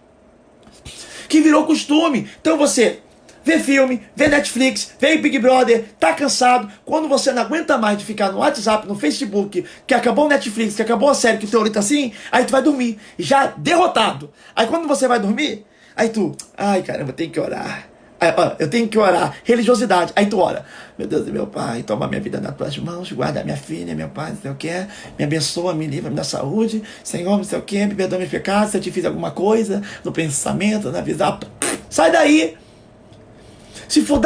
S1: Que virou costume. Então você vê filme, vê Netflix, vê Big Brother, tá cansado. Quando você não aguenta mais de ficar no WhatsApp, no Facebook, que acabou o Netflix, que acabou a série, que o teu olho tá assim, aí tu vai dormir, já derrotado. Aí quando você vai dormir, aí tu, ai caramba, tem que orar. Aí, ó, eu tenho que orar, religiosidade. Aí tu ora, meu Deus, meu Pai, toma minha vida nas tuas mãos, guarda minha filha, meu Pai, não sei o que, me abençoa, me livra, me dá saúde, Senhor, não sei o que, me perdoa meus pecados, se eu te fiz alguma coisa, no pensamento, na visão, sai daí. Se for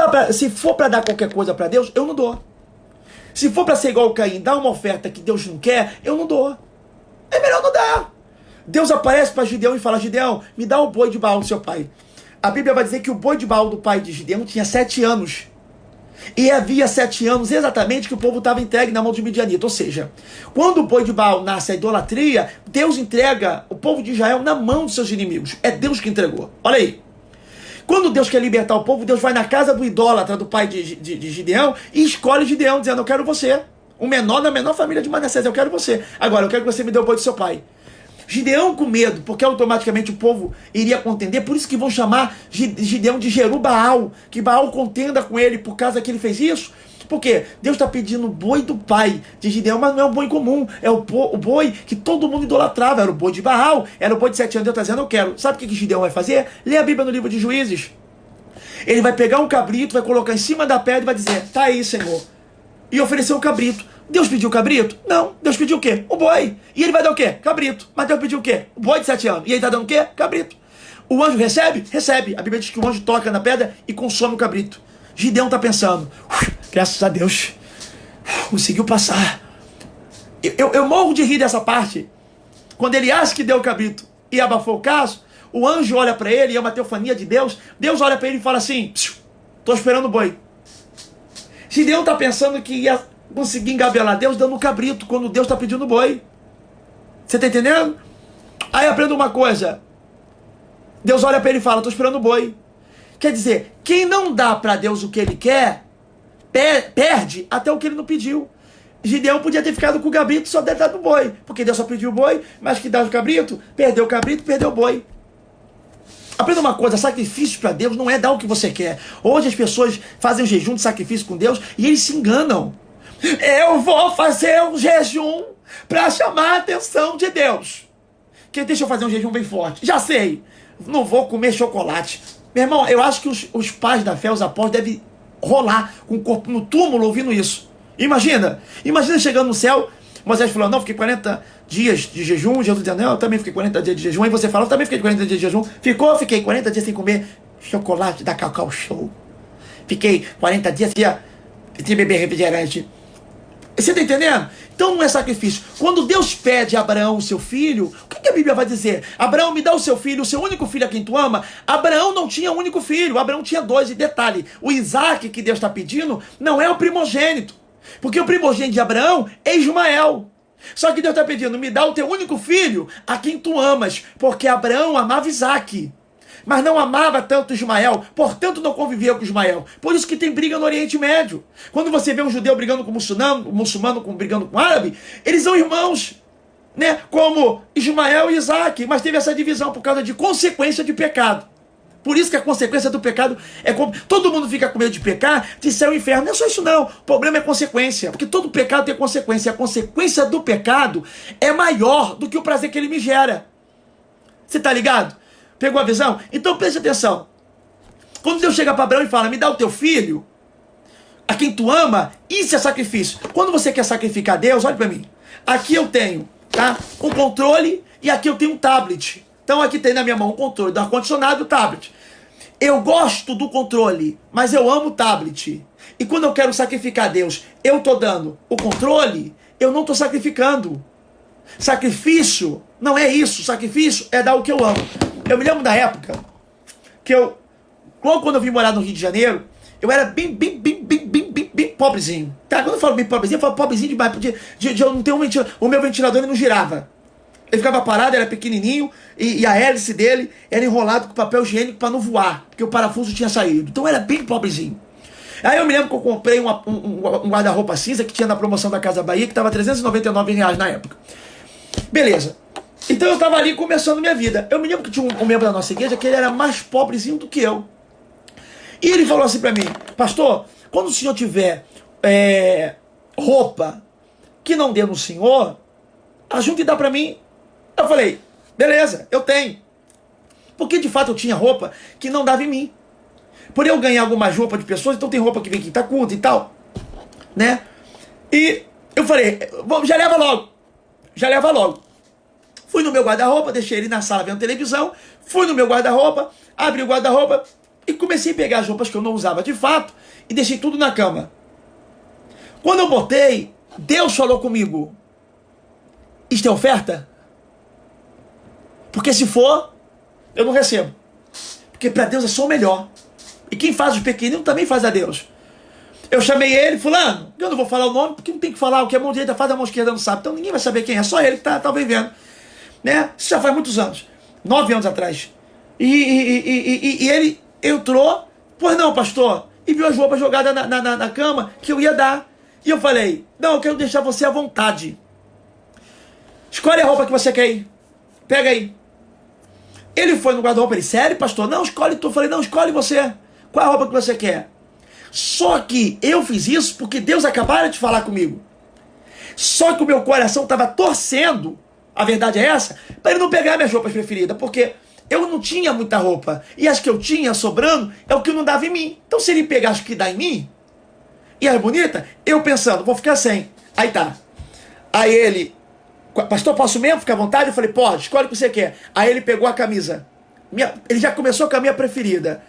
S1: para dar qualquer coisa para Deus, eu não dou. Se for para ser igual o Caim, dar uma oferta que Deus não quer, eu não dou. É melhor não dar. Deus aparece para Gideão e fala, Gideão, me dá o boi de Baal do seu pai. A Bíblia vai dizer que o boi de Baal do pai de Gideão tinha 7 anos. E havia 7 anos exatamente que o povo estava entregue na mão de Midianita. Ou seja, quando o boi de Baal nasce a idolatria, Deus entrega o povo de Israel na mão dos seus inimigos. É Deus que entregou. Olha aí. Quando Deus quer libertar o povo, Deus vai na casa do idólatra, do pai de Gideão, e escolhe Gideão, dizendo, eu quero você. O menor da menor família de Manassés, eu quero você. Agora, eu quero que você me dê o boi do seu pai. Gideão com medo, porque automaticamente o povo iria contender, por isso que vão chamar Gideão de Jerubaal, que Baal contenda com ele por causa que ele fez isso. Porque Deus está pedindo o boi do pai de Gideão, mas não é um boi comum, é o boi que todo mundo idolatrava, era o boi de Baal, era o boi de 7 anos, Deus está dizendo, eu quero. Sabe o que Gideão vai fazer? Lê a Bíblia no livro de Juízes. Ele vai pegar um cabrito, vai colocar em cima da pedra e vai dizer, tá aí, Senhor. E oferecer um cabrito. Deus pediu cabrito? Não. Deus pediu o quê? O boi. E ele vai dar o quê? Cabrito. Mas Deus pediu o quê? O boi de 7 anos. E ele está dando o quê? Cabrito. O anjo recebe? Recebe. A Bíblia diz que o anjo toca na pedra e consome o cabrito. Gideão está pensando, graças a Deus, conseguiu passar. Eu morro de rir dessa parte. Quando ele acha que deu o cabrito e abafou o caso, o anjo olha para ele, é uma teofania de Deus. Deus olha para ele e fala assim, estou esperando o boi. Gideão está pensando que ia conseguir engabelar Deus dando um cabrito, quando Deus está pedindo boi. Você está entendendo? Aí aprenda uma coisa. Deus olha para ele e fala, estou esperando o boi. Quer dizer, quem não dá para Deus o que ele quer, perde até o que ele não pediu. Gideão podia ter ficado com o cabrito só ter dado o boi, porque Deus só pediu o boi, mas que dá o cabrito, perdeu o boi. Aprenda uma coisa, sacrifício para Deus não é dar o que você quer. Hoje as pessoas fazem um jejum de sacrifício com Deus e eles se enganam. Eu vou fazer um jejum para chamar a atenção de Deus. Que deixa eu fazer um jejum bem forte. Já sei, não vou comer chocolate. Meu irmão, eu acho que os pais da fé, os apóstolos, devem rolar com o corpo no túmulo ouvindo isso. Imagina chegando no céu, Moisés falou, não, fiquei 40 dias de jejum, Jesus dizendo, não, eu também fiquei 40 dias de jejum, aí você fala, eu também fiquei 40 dias de jejum, fiquei 40 dias sem comer chocolate da Cacau Show, fiquei 40 dias sem beber refrigerante. Você está entendendo? Então não é sacrifício. Quando Deus pede a Abraão o seu filho, o que a Bíblia vai dizer? Abraão, me dá o seu filho, o seu único filho a quem tu ama. Abraão não tinha um único filho, Abraão tinha 2, e detalhe, o Isaac que Deus está pedindo não é o primogênito, porque o primogênito de Abraão é Ismael. Só que Deus está pedindo, me dá o teu único filho a quem tu amas, porque Abraão amava Isaac, mas não amava tanto Ismael, portanto não convivia com Ismael. Por isso que tem briga no Oriente Médio. Quando você vê um judeu brigando com um muçulmano brigando com um árabe, eles são irmãos, né? Como Ismael e Isaac, mas teve essa divisão por causa de consequência de pecado. Por isso que a consequência do pecado é como... Todo mundo fica com medo de pecar, de céu e inferno. Não é só isso não. O problema é consequência. Porque todo pecado tem consequência. A consequência do pecado é maior do que o prazer que ele me gera. Você tá ligado? Pegou a visão? Então preste atenção. Quando Deus chega para Abraão e fala, me dá o teu filho, a quem tu ama, isso é sacrifício. Quando você quer sacrificar Deus, olha para mim. Aqui eu tenho, tá, um controle e aqui eu tenho um tablet. Então aqui tem na minha mão um controle do ar-condicionado e o tablet. Eu gosto do controle, mas eu amo o tablet. E quando eu quero sacrificar Deus, eu estou dando o controle, eu não estou sacrificando. Sacrifício não é isso. Sacrifício é dar o que eu amo. Eu me lembro da época que logo quando eu vim morar no Rio de Janeiro, eu era bem pobrezinho. Tá? Quando eu falo bem pobrezinho, eu falo pobrezinho demais. Eu não tenho o meu ventilador ele não girava. Ele ficava parado, era pequenininho, e a hélice dele era enrolado com papel higiênico para não voar, porque o parafuso tinha saído. Então eu era bem pobrezinho. Aí eu me lembro que eu comprei um guarda-roupa cinza que tinha na promoção da Casa Bahia, que estava R$399 na época. Beleza. Então eu estava ali começando minha vida. Eu me lembro que tinha um membro da nossa igreja que ele era mais pobrezinho do que eu. E ele falou assim para mim, pastor, quando o senhor tiver roupa que não dê no senhor, ajunte e dá para mim. Eu falei, beleza, eu tenho. Porque de fato eu tinha roupa que não dava em mim. Por eu ganhar algumas roupas de pessoas, então tem roupa que vem aqui, tá curta e tal, né? E eu falei, já leva logo. Fui no meu guarda-roupa, deixei ele na sala vendo televisão, fui no meu guarda-roupa, abri o guarda-roupa e comecei a pegar as roupas que eu não usava de fato e deixei tudo na cama. Quando eu botei, Deus falou comigo, isto é oferta? Porque se for, eu não recebo. Porque para Deus é só o melhor. E quem faz os pequeninos também faz a Deus. Eu chamei ele, fulano, eu não vou falar o nome, porque não tem que falar, o que a mão direita faz, a mão esquerda não sabe. Então ninguém vai saber quem é, só ele que tá vendo. Né? Isso já faz muitos anos, 9 anos atrás. E ele entrou, pois não, pastor, e viu as roupas jogadas na cama que eu ia dar. E eu falei, não, eu quero deixar você à vontade. Escolhe a roupa que você quer ir. Pega aí. Ele foi no guarda-roupa, ele, sério, pastor? Não, escolhe tu. Eu falei, não, escolhe você. Qual é a roupa que você quer? Só que eu fiz isso porque Deus acabara de falar comigo. Só que o meu coração estava torcendo, a verdade é essa, para ele não pegar minhas roupas preferidas, porque eu não tinha muita roupa. E as que eu tinha sobrando é o que não dava em mim. Então se ele pegar as que dá em mim, e é bonita, eu pensando, vou ficar sem. Aí tá. Aí ele, pastor, posso mesmo? Fica à vontade? Eu falei, pode, escolhe o que você quer. Aí ele pegou a camisa. Ele já começou com a minha preferida.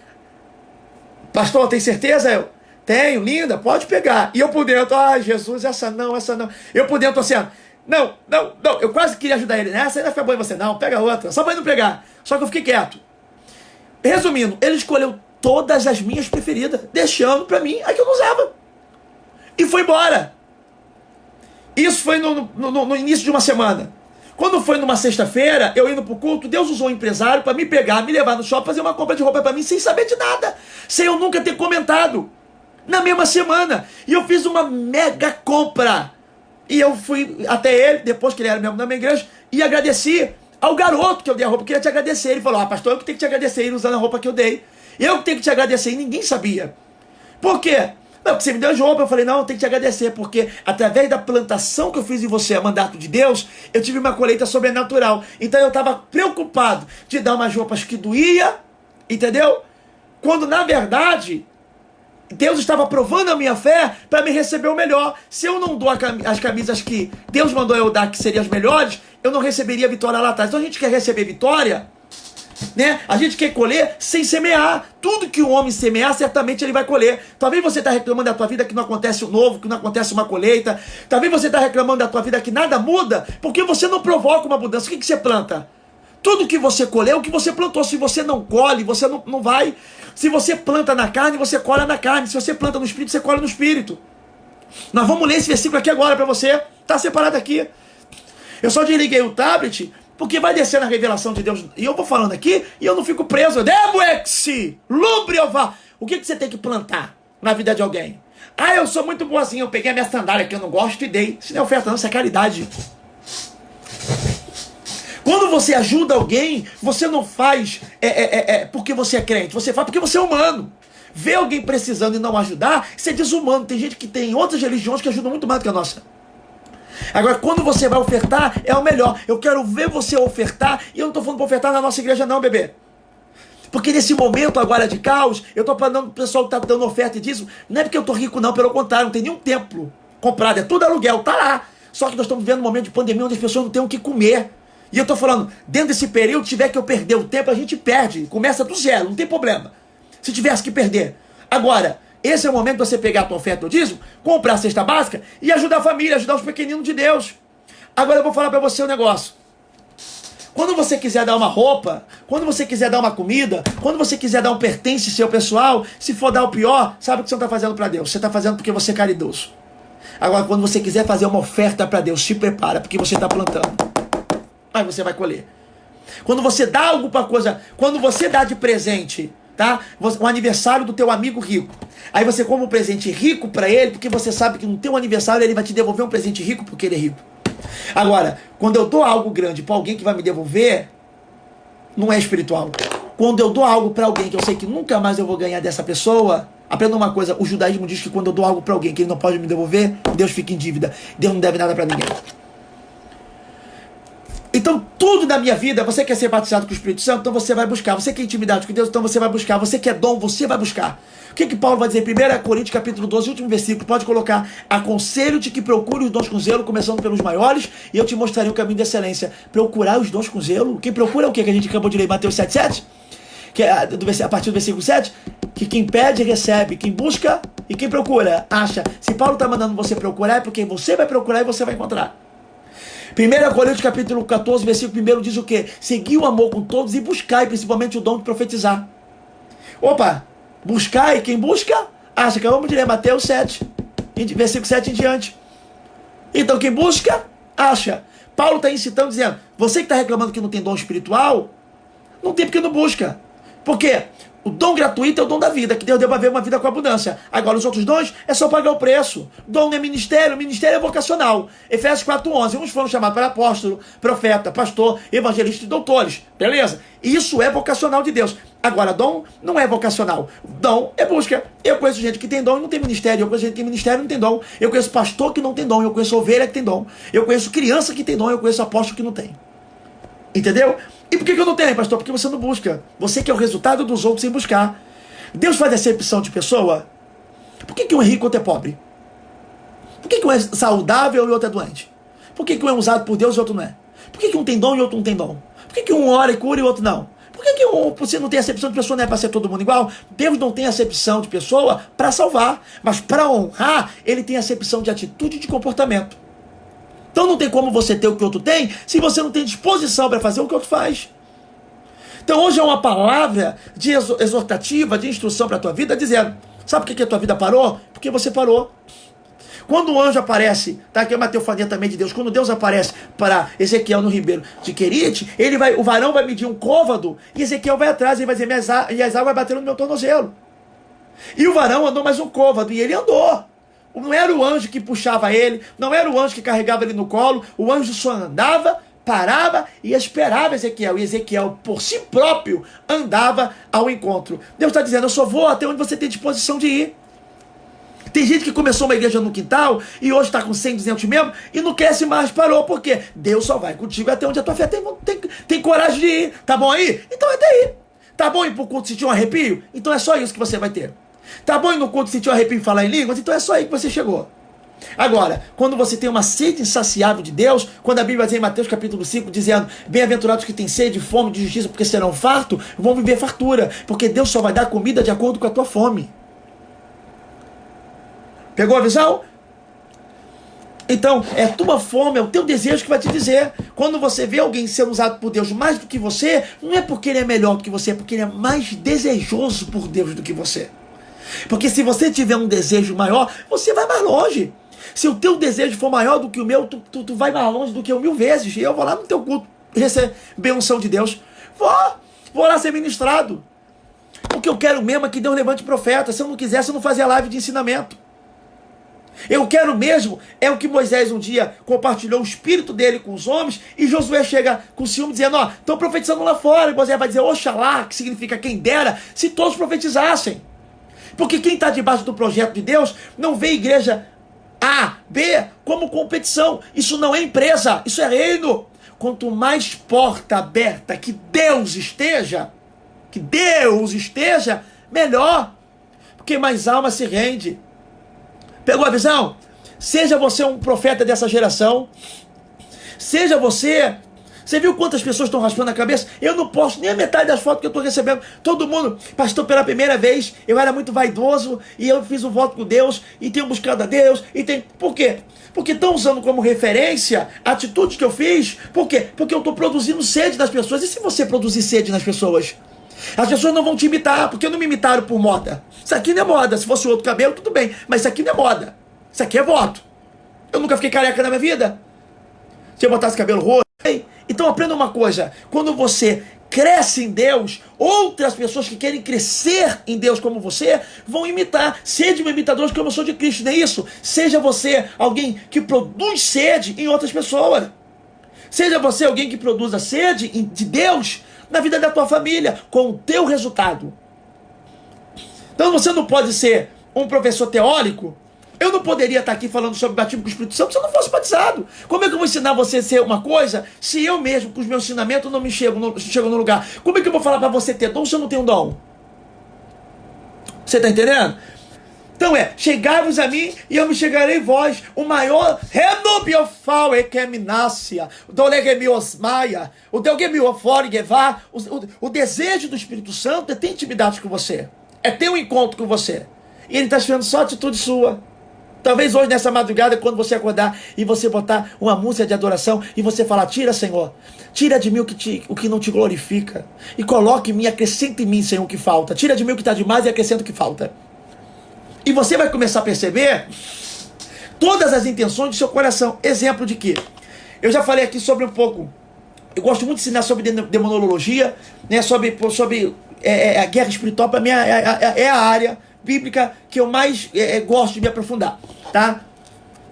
S1: Pastor, tem certeza? Eu, tenho, linda, pode pegar. E eu por dentro, Jesus, essa não. Eu por dentro assim, não. Eu quase queria ajudar ele. Essa ainda foi boa em você, não, pega outra. Só pra ele não pegar. Só que eu fiquei quieto. Resumindo, ele escolheu todas as minhas preferidas, deixando pra mim a que eu não usava. E foi embora. Isso foi no início de uma semana. Quando foi numa sexta-feira, eu indo pro culto, Deus usou um empresário para me pegar, me levar no shopping, fazer uma compra de roupa para mim, sem saber de nada, sem eu nunca ter comentado, na mesma semana. E eu fiz uma mega compra. E eu fui até ele, depois que ele era membro da minha igreja, e agradeci ao garoto que eu dei a roupa, queria te agradecer. Ele falou, pastor, eu que tenho que te agradecer, ele usando a roupa que eu dei. Eu que tenho que te agradecer, e ninguém sabia. Por quê? Não, porque você me deu as roupas, eu falei, não, eu tenho que te agradecer, porque através da plantação que eu fiz em você, a mandato de Deus, eu tive uma colheita sobrenatural. Então eu estava preocupado de dar umas roupas que doía, entendeu? Quando na verdade, Deus estava provando a minha fé para me receber o melhor. Se eu não dou as camisas que Deus mandou eu dar, que seriam as melhores, eu não receberia vitória lá atrás. Então a gente quer receber vitória, né? A gente quer colher sem semear. Tudo que o homem semear, certamente ele vai colher. Talvez você está reclamando da tua vida que não acontece o novo, que não acontece uma colheita. Talvez você está reclamando da tua vida que nada muda, porque você não provoca uma mudança. O que você planta? Tudo que você colheu, o que você plantou. Se você não colhe, você não vai. Se você planta na carne, você colhe na carne. Se você planta no espírito, você colhe no espírito. Nós vamos ler esse versículo aqui agora para você. Está separado aqui. Eu só desliguei o tablet, porque vai descer na revelação de Deus. E eu vou falando aqui e eu não fico preso. Debuexi, lubriová. O que você tem que plantar na vida de alguém? Eu sou muito boazinha. Eu peguei a minha sandália que eu não gosto e dei. Isso não é oferta, não. Isso é caridade. Quando você ajuda alguém, você não faz porque você é crente. Você faz porque você é humano. Ver alguém precisando e não ajudar, isso é desumano. Tem gente que tem outras religiões que ajudam muito mais do que a nossa. Agora, quando você vai ofertar, é o melhor. Eu quero ver você ofertar. E eu não estou falando para ofertar na nossa igreja não, bebê. Porque nesse momento agora de caos, eu estou falando pro pessoal que está dando oferta e disso. Não é porque eu estou rico não, pelo contrário. Não tem nenhum templo comprado. É tudo aluguel, tá lá. Só que nós estamos vivendo um momento de pandemia onde as pessoas não têm o que comer. E eu estou falando, dentro desse período, tiver que eu perder o tempo, a gente perde. Começa do zero, não tem problema. Se tivesse que perder. Agora, esse é o momento de você pegar a tua oferta, o dízimo, comprar a cesta básica e ajudar a família, ajudar os pequeninos de Deus. Agora eu vou falar para você um negócio. Quando você quiser dar uma roupa, quando você quiser dar uma comida, quando você quiser dar um pertence seu pessoal, se for dar o pior, sabe o que você não está fazendo para Deus? Você está fazendo porque você é caridoso. Agora, quando você quiser fazer uma oferta para Deus, se prepara, porque você está plantando. Aí você vai colher. Quando você dá alguma coisa, quando você dá de presente, tá? O aniversário do teu amigo rico. Aí você compra um presente rico para ele, porque você sabe que no teu aniversário ele vai te devolver um presente rico porque ele é rico. Agora, quando eu dou algo grande para alguém que vai me devolver, não é espiritual. Quando eu dou algo para alguém que eu sei que nunca mais eu vou ganhar dessa pessoa, aprenda uma coisa, o judaísmo diz que quando eu dou algo para alguém que ele não pode me devolver, Deus fica em dívida. Deus não deve nada para ninguém. Então, tudo na minha vida, você quer ser batizado com o Espírito Santo, então você vai buscar. Você quer intimidade com Deus, então você vai buscar. Você quer dom, você vai buscar. O que Paulo vai dizer em 1 Coríntios capítulo 12, último versículo? Pode colocar: aconselho-te que procure os dons com zelo, começando pelos maiores, e eu te mostrarei o caminho de excelência. Procurar os dons com zelo? Quem procura é o que a gente acabou de ler em Mateus 7,7? Que é a partir do versículo 7, que quem pede, recebe, quem busca e quem procura, acha. Se Paulo está mandando você procurar, é porque você vai procurar e você vai encontrar. 1 Coríntios capítulo 14, versículo 1 diz o quê? Segui o amor com todos e buscai principalmente o dom de profetizar. Opa, buscai, quem busca, acha. Acabamos de ler Mateus 7, versículo 7 em diante. Então quem busca, acha. Paulo está incitando, dizendo, você que está reclamando que não tem dom espiritual, não tem porque não busca. Por quê? O dom gratuito é o dom da vida, que Deus deu para ver uma vida com abundância. Agora, os outros dons é só pagar o preço. Dom não é ministério, ministério é vocacional. Efésios 4,11. Uns foram chamados para apóstolo, profeta, pastor, evangelista e doutores. Beleza? Isso é vocacional de Deus. Agora, dom não é vocacional. Dom é busca. Eu conheço gente que tem dom e não tem ministério. Eu conheço gente que tem ministério e não tem dom. Eu conheço pastor que não tem dom. Eu conheço ovelha que tem dom. Eu conheço criança que tem dom. Eu conheço apóstolo que não tem. Entendeu? E por que eu não tenho, pastor? Porque você não busca. Você quer o resultado dos outros sem buscar. Deus faz acepção de pessoa. Por que um é rico e outro é pobre? Por que um é saudável e outro é doente? Por que um é usado por Deus e outro não é? Por que um tem dom e outro não tem dom? Por que um ora e cura e outro não? Por que você não tem acepção de pessoa, não é para ser todo mundo igual? Deus não tem acepção de pessoa para salvar, mas para honrar, ele tem acepção de atitude e de comportamento. Então não tem como você ter o que o outro tem, se você não tem disposição para fazer o que o outro faz. Então hoje é uma palavra de exortativa, de instrução para a tua vida, dizendo, sabe por que a tua vida parou? Porque você parou. Quando o anjo aparece, tá aqui é uma teofania também de Deus, quando Deus aparece para Ezequiel no ribeiro de Querite, o varão vai medir um côvado, e Ezequiel vai atrás, ele vai dizer, minhas águas vai bater no meu tornozelo. E o varão andou mais um côvado, e ele andou. Não era o anjo que puxava ele, não era o anjo que carregava ele no colo, o anjo só andava, parava e esperava Ezequiel, e Ezequiel por si próprio andava ao encontro. Deus está dizendo, eu só vou até onde você tem disposição de ir. Tem gente que começou uma igreja no quintal e hoje está com 100, 200 membros e não cresce mais, parou. Por quê? Deus só vai contigo até onde a tua fé tem coragem de ir. Tá bom aí? Então é até aí. Tá bom ir pro culto sentir um arrepio? Então é só isso que você vai ter. Tá bom ir no culto sentir um arrepio e falar em línguas? Então é só aí que você chegou. Agora, quando você tem uma sede insaciável de Deus, quando a Bíblia diz em Mateus capítulo 5, dizendo, bem-aventurados que têm sede e fome de justiça, porque serão fartos, vão viver fartura, porque Deus só vai dar comida de acordo com a tua fome. Pegou a visão? Então, é a tua fome, é o teu desejo que vai te dizer. Quando você vê alguém sendo usado por Deus mais do que você, não é porque ele é melhor do que você, é porque ele é mais desejoso por Deus do que você. Porque se você tiver um desejo maior, você vai mais longe. Se o teu desejo for maior do que o meu, tu vai mais longe do que eu 1000 vezes. E eu vou lá no teu culto receber unção de Deus. Vou lá ser ministrado. O que eu quero mesmo é que Deus levante profeta. Se eu não quisesse, eu não fazia live de ensinamento. Eu quero mesmo, é o que Moisés um dia compartilhou o espírito dele com os homens, e Josué chega com ciúme dizendo, ó, estão profetizando lá fora, e Moisés vai dizer, oxalá, que significa quem dera, se todos profetizassem. Porque quem está debaixo do projeto de Deus não vê igreja A, B como competição. Isso não é empresa, isso é reino. Quanto mais porta aberta que Deus esteja, melhor, porque mais alma se rende. Pegou a visão? Seja você um profeta dessa geração. Seja você... Você viu quantas pessoas estão raspando a cabeça? Eu não posto nem a metade das fotos que eu estou recebendo. Todo mundo, pastor, pela primeira vez, eu era muito vaidoso e eu fiz um voto com Deus e tenho buscado a Deus. Por quê? Porque estão usando como referência a atitude que eu fiz. Por quê? Porque eu estou produzindo sede nas pessoas. E se você produzir sede nas pessoas? As pessoas não vão te imitar, porque não me imitaram por moda. Isso aqui não é moda. Se fosse outro cabelo, tudo bem. Mas isso aqui não é moda. Isso aqui é voto. Eu nunca fiquei careca na minha vida. Se eu botasse cabelo roxo. Então aprenda uma coisa. Quando você cresce em Deus, outras pessoas que querem crescer em Deus como você, vão imitar. Seja um imitador como eu sou de Cristo, não é isso? Seja você alguém que produz sede em outras pessoas. Seja você alguém que produza sede de Deus na vida da tua família, com o teu resultado. Então você não pode ser um professor teórico. Eu não poderia estar aqui falando sobre batismo com o Espírito Santo se eu não fosse batizado. Como é que eu vou ensinar você a ser uma coisa se eu mesmo, com os meus ensinamentos, não me chego no lugar? Como é que eu vou falar para você ter dom se eu não tenho dom? Você está entendendo? Então chegai-vos a mim e eu me chegarei em vós. O maior renobiofal é que é minácia, o desejo do Espírito Santo é ter intimidade com você, é ter um encontro com você. E ele está esperando só a atitude sua. Talvez hoje nessa madrugada, quando você acordar e você botar uma música de adoração e você falar, tira, Senhor, tira de mim o que não te glorifica e coloque em mim, acrescenta em mim, Senhor, o que falta. Tira de mim o que está demais e acrescenta o que falta. E você vai começar a perceber todas as intenções do seu coração. Exemplo de que eu já falei aqui sobre um pouco. Eu gosto muito de ensinar sobre demonologia, né, sobre a guerra espiritual. Para mim é a área bíblica que eu mais gosto de me aprofundar, tá?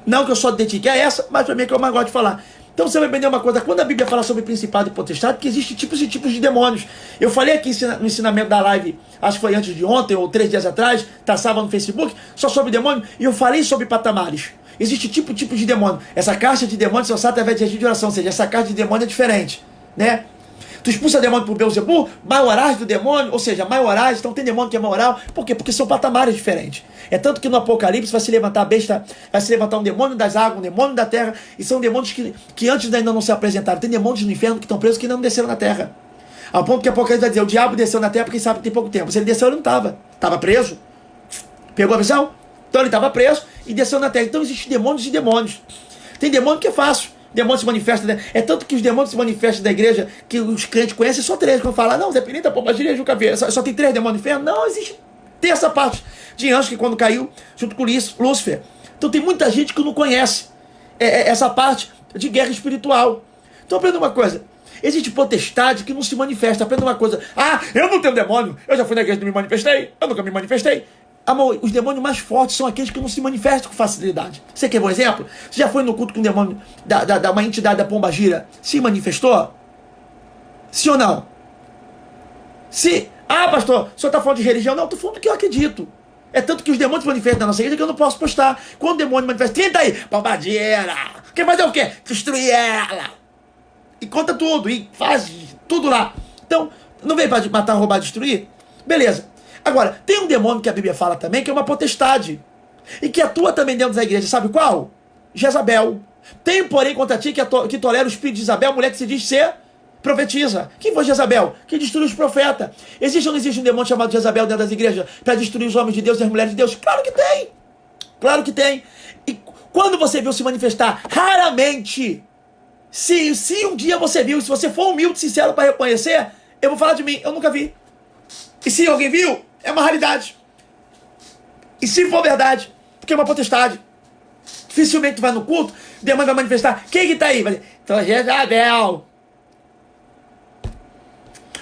S1: Não que eu só dedique a essa, mas para mim é que eu mais gosto de falar. Então você vai aprender uma coisa, quando a Bíblia fala sobre principado e potestade, que existem tipos e tipos de demônios. Eu falei aqui no ensinamento da live, acho que foi antes de ontem ou 3 dias atrás, estava no Facebook, só sobre demônio, e eu falei sobre patamares. Existe tipo de demônio. Essa caixa de demônio só sai através de oração, ou seja, essa caixa de demônio é diferente, né? Tu expulsa demônio por Beelzebul, maiorais do demônio, ou seja, maiorais, então tem demônio que é maioral. Por quê? Porque são patamares diferentes. É tanto que no Apocalipse vai se levantar a besta, vai se levantar um demônio das águas, um demônio da terra, e são demônios que antes ainda não se apresentaram. Tem demônios no inferno que estão presos que ainda não desceram na terra. Ao ponto que o Apocalipse vai dizer, o diabo desceu na terra porque sabe que tem pouco tempo. Se ele desceu, ele não estava. Estava preso. Pegou a visão? Então ele estava preso e desceu na terra. Então existem demônios e demônios. Tem demônio que é fácil. Demônio se manifesta, é tanto que os demônios se manifestam da igreja que os crentes conhecem só 3. Quando falam, não, Zé Pinita, Pombagira, Juca Vieira, só tem 3 demônios no inferno. Não, existe. Tem essa parte de anjo que quando caiu, junto com Lúcifer. Então tem muita gente que não conhece essa parte de guerra espiritual. Então aprenda uma coisa. Existe potestade que não se manifesta. Aprenda uma coisa. Ah, eu não tenho demônio. Eu já fui na igreja e não me manifestei. Eu nunca me manifestei. Amor, os demônios mais fortes são aqueles que não se manifestam com facilidade. Você quer um exemplo? Você já foi no culto com um demônio da uma entidade da Pombagira? Se manifestou? Sim ou não? Se. Ah, pastor, o senhor está falando de religião? Não, estou falando do que eu acredito. É tanto que os demônios se manifestam na nossa igreja que eu não posso postar. Quando o demônio manifesta, tenta aí, Pombagira. Quer fazer o quê? Destruir ela. E conta tudo, e faz tudo lá. Então, não veio para matar, roubar, destruir? Beleza. Agora, tem um demônio que a Bíblia fala também, que é uma potestade. E que atua também dentro da igreja. Sabe qual? Jezabel. Tem, porém, contra ti que tolera o espírito de Jezabel, mulher que se diz ser profetiza. Quem foi Jezabel? Que destruiu os profetas. Existe ou não existe um demônio chamado Jezabel dentro das igrejas para destruir os homens de Deus e as mulheres de Deus? Claro que tem. Claro que tem. E quando você viu se manifestar? Raramente. Se um dia você viu, se você for humilde e sincero para reconhecer, eu vou falar de mim, eu nunca vi. E se alguém viu, é uma raridade. E se for verdade, porque é uma potestade. Dificilmente tu vai no culto, o demônio vai manifestar. Quem que tá aí? Vai dizer, então Jezabel.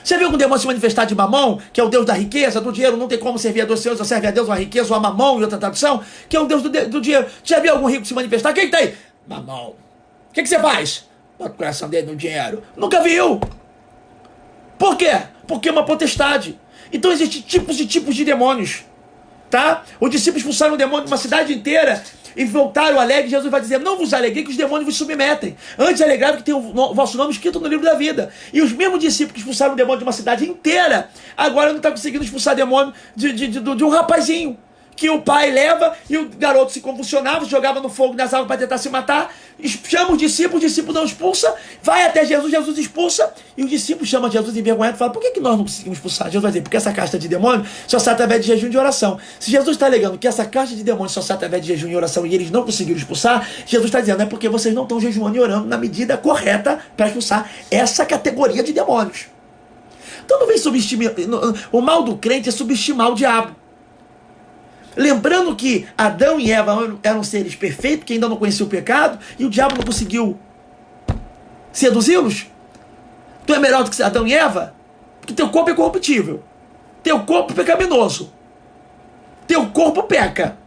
S1: Você viu algum demônio se manifestar de Mamon, que é o deus da riqueza, do dinheiro? Não tem como servir a dois senhores, ou serve a Deus, ou a riqueza, ou a Mamon, em outra tradução, que é o deus do dinheiro. Já viu algum rico se manifestar? Quem que tá aí? Mamon. O que você faz? Bota o coração dele no dinheiro. Nunca viu. Por quê? Porque é uma potestade. Então existem tipos e tipos de demônios. Tá? Os discípulos expulsaram o demônio de uma cidade inteira e voltaram alegres. Jesus vai dizer, não vos alegrei que os demônios vos submetem. Antes alegrado que tem o vosso nome escrito no livro da vida. E os mesmos discípulos que expulsaram o demônio de uma cidade inteira, agora não estão conseguindo expulsar demônio de um rapazinho. Que o pai leva e o garoto se convulsionava, jogava no fogo nas águas para tentar se matar, chama o discípulo não expulsa, vai até Jesus, Jesus expulsa, e o discípulo chama Jesus envergonhado e fala, por que nós não conseguimos expulsar? Jesus vai dizer, porque essa casta de demônio só sai através de jejum e de oração. Se Jesus está alegando que essa casta de demônio só sai através de jejum e oração e eles não conseguiram expulsar, Jesus está dizendo, é porque vocês não estão jejuando e orando na medida correta para expulsar essa categoria de demônios. Então não vem subestimar, o mal do crente é subestimar o diabo. Lembrando que Adão e Eva eram seres perfeitos, que ainda não conheciam o pecado, e o diabo não conseguiu seduzi-los. Tu é melhor do que Adão e Eva? Porque teu corpo é corruptível. Teu corpo é pecaminoso. Teu corpo peca.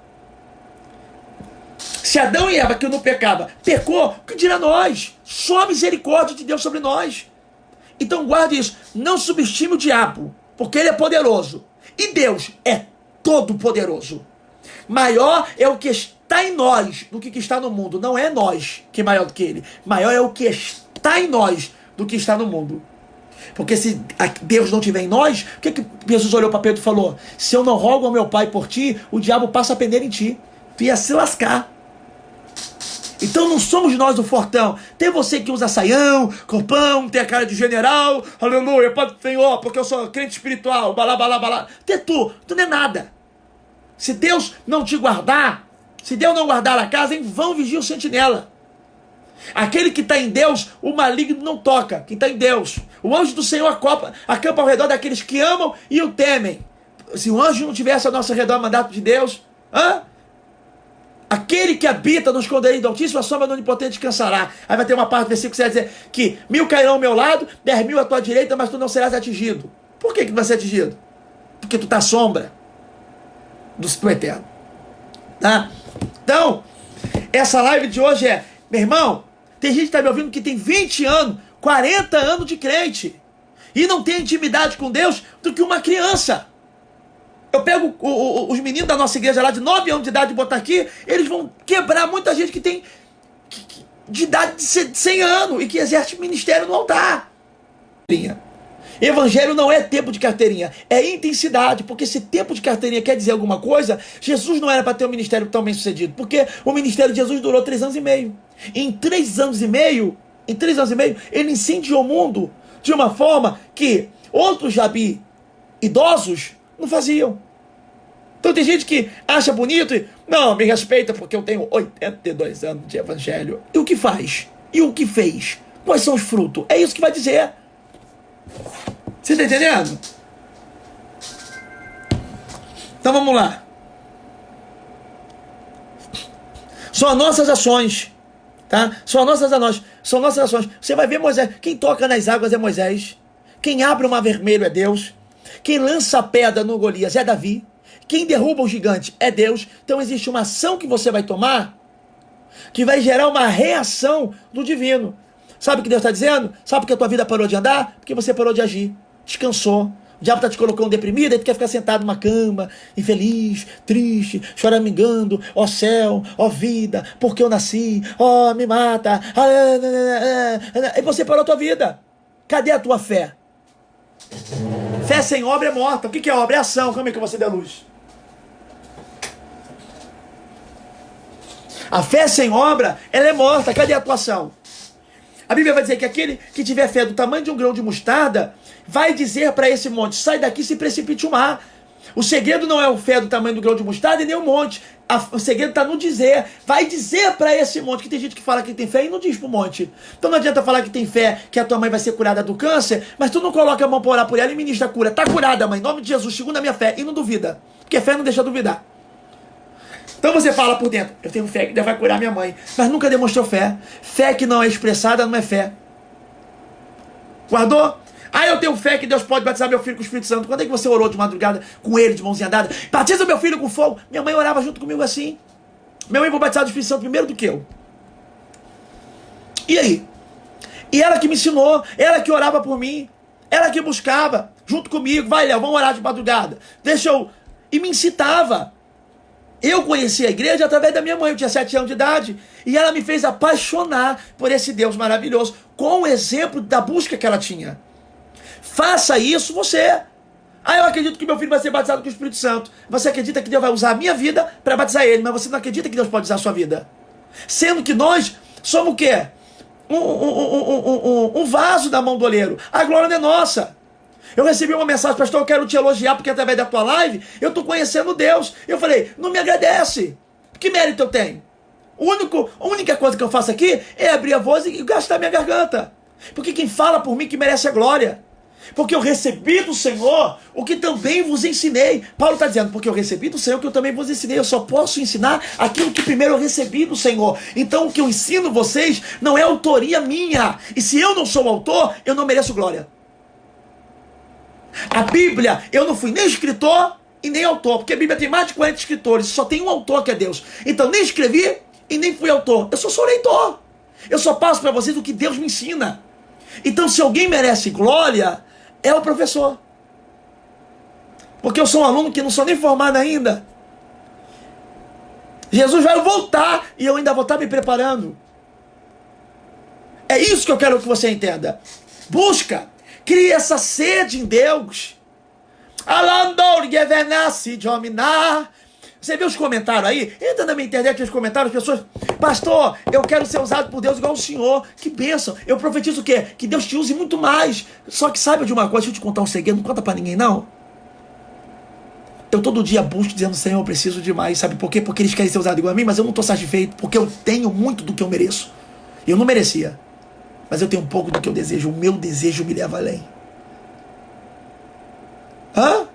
S1: Se Adão e Eva, que não pecava, pecou, o que dirá nós? Só a misericórdia de Deus sobre nós. Então guarde isso. Não subestime o diabo, porque ele é poderoso. E Deus é todo-poderoso. Maior é o que está em nós do que está no mundo. Não é nós que é maior do que ele. Maior é o que está em nós do que está no mundo. Porque se Deus não estiver em nós, o que Jesus olhou para Pedro e falou? Se eu não rogo ao meu Pai por ti, o diabo passa a pender em ti. Tu ia se lascar. Então não somos nós o fortão. Tem você que usa saião, corpão, tem a cara de general, aleluia, Pai do Senhor, porque eu sou crente espiritual, balá, balá, balá. Tem tu não é nada. Se Deus não te guardar, se Deus não guardar a casa, em vão vigia o sentinela. Aquele que está em Deus, o maligno não toca. Quem está em Deus, o anjo do Senhor acampa ao redor daqueles que amam e o temem. Se o anjo não tivesse ao nosso redor mandato de Deus, aquele que habita no esconderijo do Altíssimo, a sombra do Onipotente descansará. Aí vai ter uma parte do versículo que vai dizer que 1000 cairão ao meu lado, 10.000 à tua direita, mas tu não serás atingido. Por que não vai ser atingido? Porque tu está à sombra do Eterno. Tá? Então, essa live de hoje meu irmão, tem gente que está me ouvindo que tem 20 anos, 40 anos de crente, e não tem intimidade com Deus do que uma criança. Eu pego os meninos da nossa igreja lá de 9 anos de idade e botar aqui, eles vão quebrar muita gente que tem de idade de 100 anos e que exerce ministério no altar. Evangelho não é tempo de carteirinha, é intensidade, porque se tempo de carteirinha quer dizer alguma coisa, Jesus não era para ter um ministério tão bem sucedido, porque o ministério de Jesus durou 3 anos e meio. Em 3 anos e meio, ele incendiou o mundo de uma forma que outros Jabi idosos não faziam. Então tem gente que acha bonito e, não, me respeita porque eu tenho 82 anos de evangelho. E o que faz? E o que fez? Quais são os frutos? É isso que vai dizer. Você está entendendo? Então vamos lá. São as nossas ações, tá? São as nossas ações. Você vai ver Moisés. Quem toca nas águas é Moisés. Quem abre o mar vermelho é Deus. Quem lança a pedra no Golias é Davi. Quem derruba o gigante é Deus. Então existe uma ação que você vai tomar que vai gerar uma reação do divino. Sabe o que Deus está dizendo? Sabe que a tua vida parou de andar? Porque você parou de agir. Descansou. O diabo está te colocando deprimido, aí tu quer ficar sentado numa cama, infeliz, triste, choramingando, ó céu, ó vida, porque eu nasci, ó me mata, e você parou a tua vida. Cadê a tua fé? Fé sem obra é morta. O que é obra? É ação. Como é que você dá luz? A fé sem obra, ela é morta. Cadê a tua ação? A Bíblia vai dizer que aquele que tiver fé do tamanho de um grão de mostarda vai dizer para esse monte, sai daqui e se precipite o mar. O segredo não é o fé do tamanho do grão de mostarda e nem o monte. O segredo está no dizer. Vai dizer para esse monte, que tem gente que fala que tem fé e não diz para o monte. Então não adianta falar que tem fé, que a tua mãe vai ser curada do câncer, mas tu não coloca a mão para orar por ela e ministra a cura. Está curada, mãe, em nome de Jesus, segundo a minha fé, e não duvida. Porque fé não deixa duvidar. Então você fala por dentro, eu tenho fé que Deus vai curar minha mãe, mas nunca demonstrou fé. Fé que não é expressada não é fé. Guardou? Ah, eu tenho fé que Deus pode batizar meu filho com o Espírito Santo. Quando é que você orou de madrugada com ele, de mãozinha dada? Batiza meu filho com fogo. Minha mãe orava junto comigo assim. Minha mãe foi batizada do Espírito Santo primeiro do que eu. E aí? E ela que me ensinou, ela que orava por mim, ela que buscava junto comigo. Vai, Léo, vamos orar de madrugada. Deixa eu... E me incitava. Eu conheci a igreja através da minha mãe, eu tinha 7 anos de idade, e ela me fez apaixonar por esse Deus maravilhoso, com o exemplo da busca que ela tinha. Faça isso você. Ah, eu acredito que meu filho vai ser batizado com o Espírito Santo. Você acredita que Deus vai usar a minha vida para batizar ele, mas você não acredita que Deus pode usar a sua vida. Sendo que nós somos o quê? Um vaso da mão do oleiro. A glória não é nossa. Eu recebi uma mensagem, pastor, eu quero te elogiar porque através da tua live eu estou conhecendo Deus. Eu falei, não me agradece. Que mérito eu tenho? A única coisa que eu faço aqui é abrir a voz e gastar minha garganta. Porque quem fala por mim que merece a glória. Porque eu recebi do Senhor o que também vos ensinei. Paulo está dizendo, porque eu recebi do Senhor o que eu também vos ensinei. Eu só posso ensinar aquilo que primeiro eu recebi do Senhor. Então o que eu ensino vocês não é autoria minha. E se eu não sou o autor, eu não mereço glória. A Bíblia, eu não fui nem escritor e nem autor, porque a Bíblia tem mais de 40 escritores, só tem um autor que é Deus. Então nem escrevi e nem fui autor, eu só sou leitor. Eu só passo para vocês o que Deus me ensina. Então se alguém merece glória, é o professor. Porque eu sou um aluno que não sou nem formado ainda. Jesus vai voltar e eu ainda vou estar me preparando. É isso que eu quero que você entenda. Busca. Cria essa sede em Deus. Você viu os comentários aí? Entra na minha internet os comentários, as pessoas, pastor, eu quero ser usado por Deus igual o senhor. Que bênção. Eu profetizo o quê? Que Deus te use muito mais. Só que saiba de uma coisa, deixa eu te contar um segredo, não conta pra ninguém não. Eu todo dia busco dizendo, Senhor, eu preciso demais. Sabe por quê? Porque eles querem ser usados igual a mim, mas eu não estou satisfeito, porque eu tenho muito do que eu mereço. Eu não merecia. Mas eu tenho um pouco do que eu desejo. O meu desejo me leva além. Hã?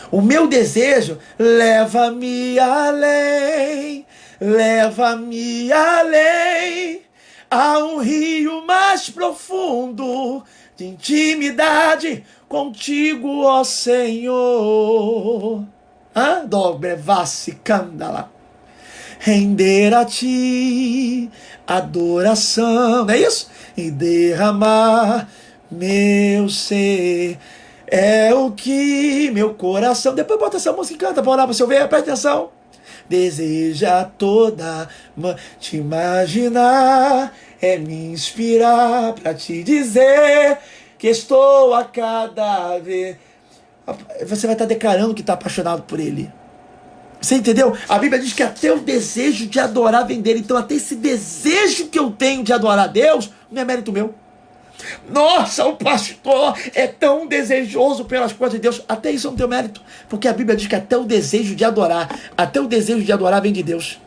S1: O meu desejo leva-me além. Leva-me além. A um rio mais profundo de intimidade contigo, ó Senhor. Hã? Dobre-vasse candala. Render a ti adoração, não é isso? E derramar meu ser, é o que meu coração, depois bota essa música e canta para orar para você ver, presta atenção. Deseja toda te imaginar é me inspirar para te dizer que estou a cada vez. Você vai estar declarando que está apaixonado por Ele. Você entendeu? A Bíblia diz que até o desejo de adorar vem dele. Então até esse desejo que eu tenho de adorar a Deus não é mérito meu. Nossa, o pastor é tão desejoso pelas coisas de Deus. Até isso não tem mérito. Porque a Bíblia diz que até o desejo de adorar vem de Deus.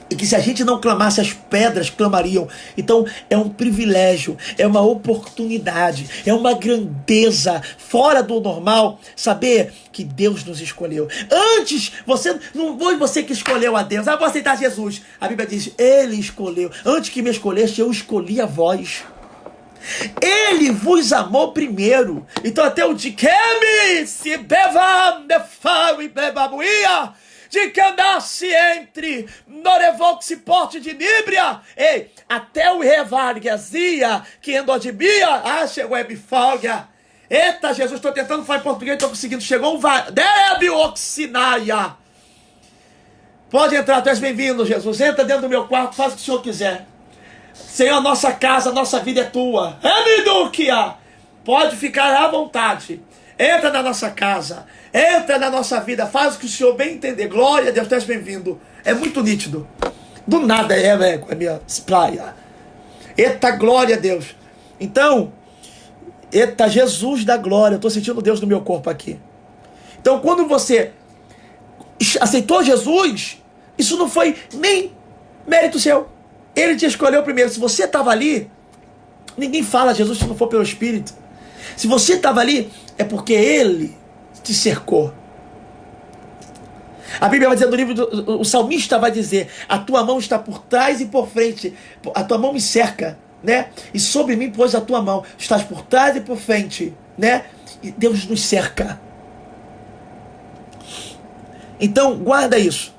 S1: E que se a gente não clamasse, as pedras clamariam. Então é um privilégio, é uma oportunidade, é uma grandeza fora do normal saber que Deus nos escolheu. Antes, não foi você que escolheu a Deus. Vou aceitar Jesus. A Bíblia diz, Ele escolheu. Antes que me escolheste, eu escolhi a vós. Ele vos amou primeiro. Então até o de que se beva de faro e bebabuia, de que andasse entre Norevox e Porte de Níbria, ei, até o Revargazia, que endodibia, chegou a Bifalga. Eita, Jesus, estou tentando falar em português, estou conseguindo, chegou um Debioxinaia. Pode entrar, tu és bem-vindo, Jesus, entra dentro do meu quarto, faz o que o Senhor quiser. Senhor, nossa casa, nossa vida é tua. Emidukia, pode ficar à vontade. Entra na nossa casa, entra na nossa vida, faz o que o Senhor bem entender. Glória a Deus, tu és bem-vindo. É muito nítido. Do nada é com a minha praia. Eita, glória a Deus. Então, eita, Jesus da glória. Eu estou sentindo Deus no meu corpo aqui. Então, quando você aceitou Jesus, isso não foi nem mérito seu. Ele te escolheu primeiro. Se você estava ali, ninguém fala Jesus se não for pelo Espírito. Se você estava ali, é porque Ele te cercou. A Bíblia vai dizer no livro, o salmista vai dizer, a tua mão está por trás e por frente, a tua mão me cerca, né? E sobre mim pôs a tua mão, estás por trás e por frente, né? E Deus nos cerca. Então, guarda isso.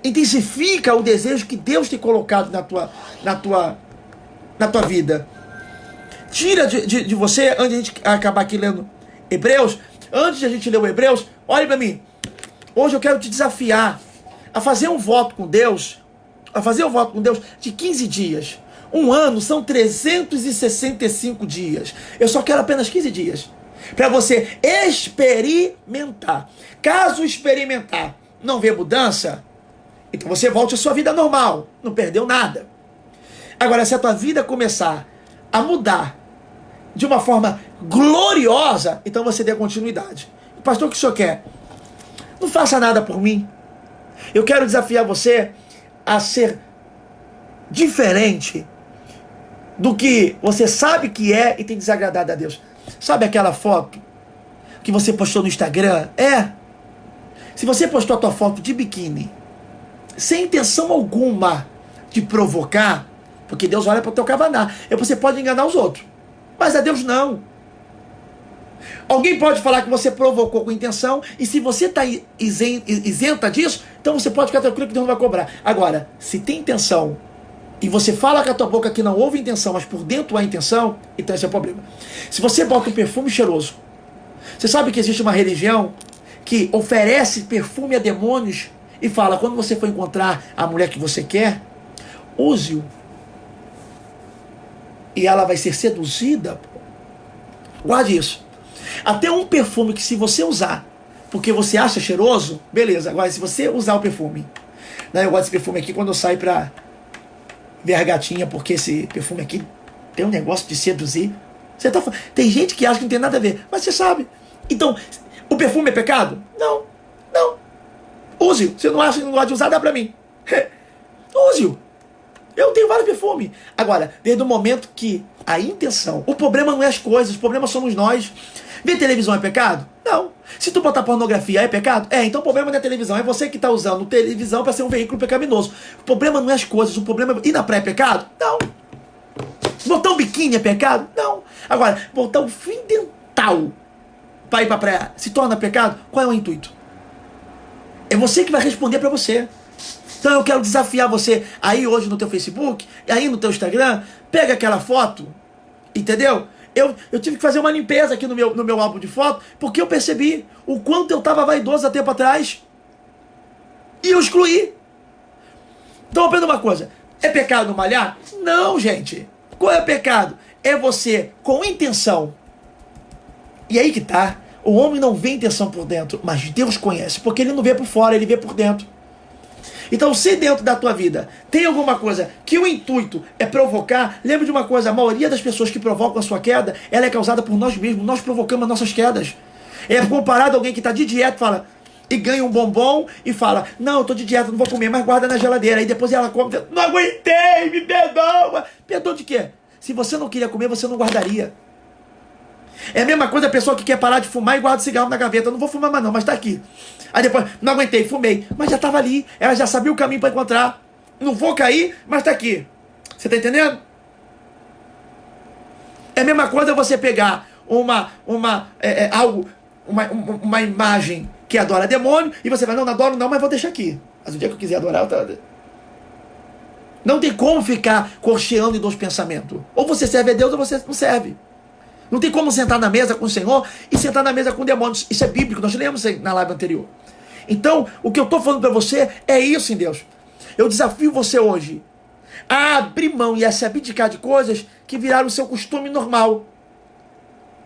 S1: Intensifica o desejo que Deus tem colocado na tua vida. Tira de você, antes de a gente acabar aqui lendo Hebreus, antes de a gente ler o Hebreus, olhe para mim. Hoje eu quero te desafiar a fazer um voto com Deus, de 15 dias. Um ano são 365 dias. Eu só quero apenas 15 dias. Para você experimentar. Caso experimentar, não ver mudança, então você volte à sua vida normal. Não perdeu nada. Agora, se a tua vida começar a mudar de uma forma gloriosa, então você dê continuidade. Pastor, o que o senhor quer? Não faça nada por mim. Eu quero desafiar você a ser diferente do que você sabe que é e tem desagradado a Deus. Sabe aquela foto que você postou no Instagram? Se você postou a tua foto de biquíni sem intenção alguma de provocar, porque Deus olha para o teu cavaná, você pode enganar os outros, mas a Deus não. Alguém pode falar que você provocou com intenção, e se você está isenta disso, então você pode ficar tranquilo que Deus não vai cobrar. Agora, se tem intenção, e você fala com a tua boca que não houve intenção, mas por dentro há intenção, então esse é o problema. Se você bota um perfume cheiroso, você sabe que existe uma religião que oferece perfume a demônios e fala, quando você for encontrar a mulher que você quer, use-o. E ela vai ser seduzida. Guarde isso. Até um perfume que, se você usar porque você acha cheiroso, beleza. Agora, se você usar o perfume, né, eu gosto desse perfume aqui quando eu saio pra ver a gatinha, porque esse perfume aqui tem um negócio de seduzir. Tem gente que acha que não tem nada a ver, mas você sabe. Então, o perfume é pecado? Não. Use-o. Se não acha que não gosta de usar, dá pra mim. Use-o. Eu tenho vários perfumes. Agora, desde o momento que a intenção... O problema não é as coisas, o problema somos nós. Ver televisão é pecado? Não. Se tu botar pornografia é pecado? Então o problema não é a televisão, é você que está usando televisão para ser um veículo pecaminoso. O problema não é as coisas, o problema é... Ir na praia é pecado? Não. Botar um biquíni é pecado? Não. Agora, botar um fio dental para ir para a praia se torna pecado? Qual é o intuito? É você que vai responder para você. Então eu quero desafiar você aí hoje no teu Facebook, aí no teu Instagram, pega aquela foto, entendeu? Eu tive que fazer uma limpeza aqui no meu álbum de foto, porque eu percebi o quanto eu estava vaidoso há tempo atrás. E eu excluí. Então aprenda uma coisa, É pecado malhar? Não, gente. Qual é o pecado? É você com intenção. E aí que tá. O homem não vê intenção por dentro, mas Deus conhece, porque ele não vê por fora, ele vê por dentro. Então, se dentro da tua vida tem alguma coisa que o intuito é provocar, lembre de uma coisa, a maioria das pessoas que provocam a sua queda, ela é causada por nós mesmos, nós provocamos as nossas quedas. É comparado a alguém que está de dieta, fala, e ganha um bombom e fala, não, eu estou de dieta, não vou comer, mas guarda na geladeira. Aí depois ela come, não aguentei, me perdoa. Perdoa de quê? Se você não queria comer, você não guardaria. É a mesma coisa a pessoa que quer parar de fumar e guarda o cigarro na gaveta. Eu não vou fumar mais não, mas tá aqui. Aí depois, não aguentei, fumei. Mas já estava ali, ela já sabia o caminho para encontrar. Não vou cair, mas tá aqui. Você tá entendendo? É a mesma coisa você pegar uma imagem que adora demônio e você vai, não adoro não, mas vou deixar aqui. Mas o dia que eu quiser adorar, eu não tem como ficar cocheando em dois pensamentos. Ou você serve a Deus ou você não serve. Não tem como sentar na mesa com o Senhor e sentar na mesa com demônios. Isso é bíblico, nós lemos na live anterior. Então, o que eu estou falando para você é isso em Deus. Eu desafio você hoje a abrir mão e a se abdicar de coisas que viraram o seu costume normal.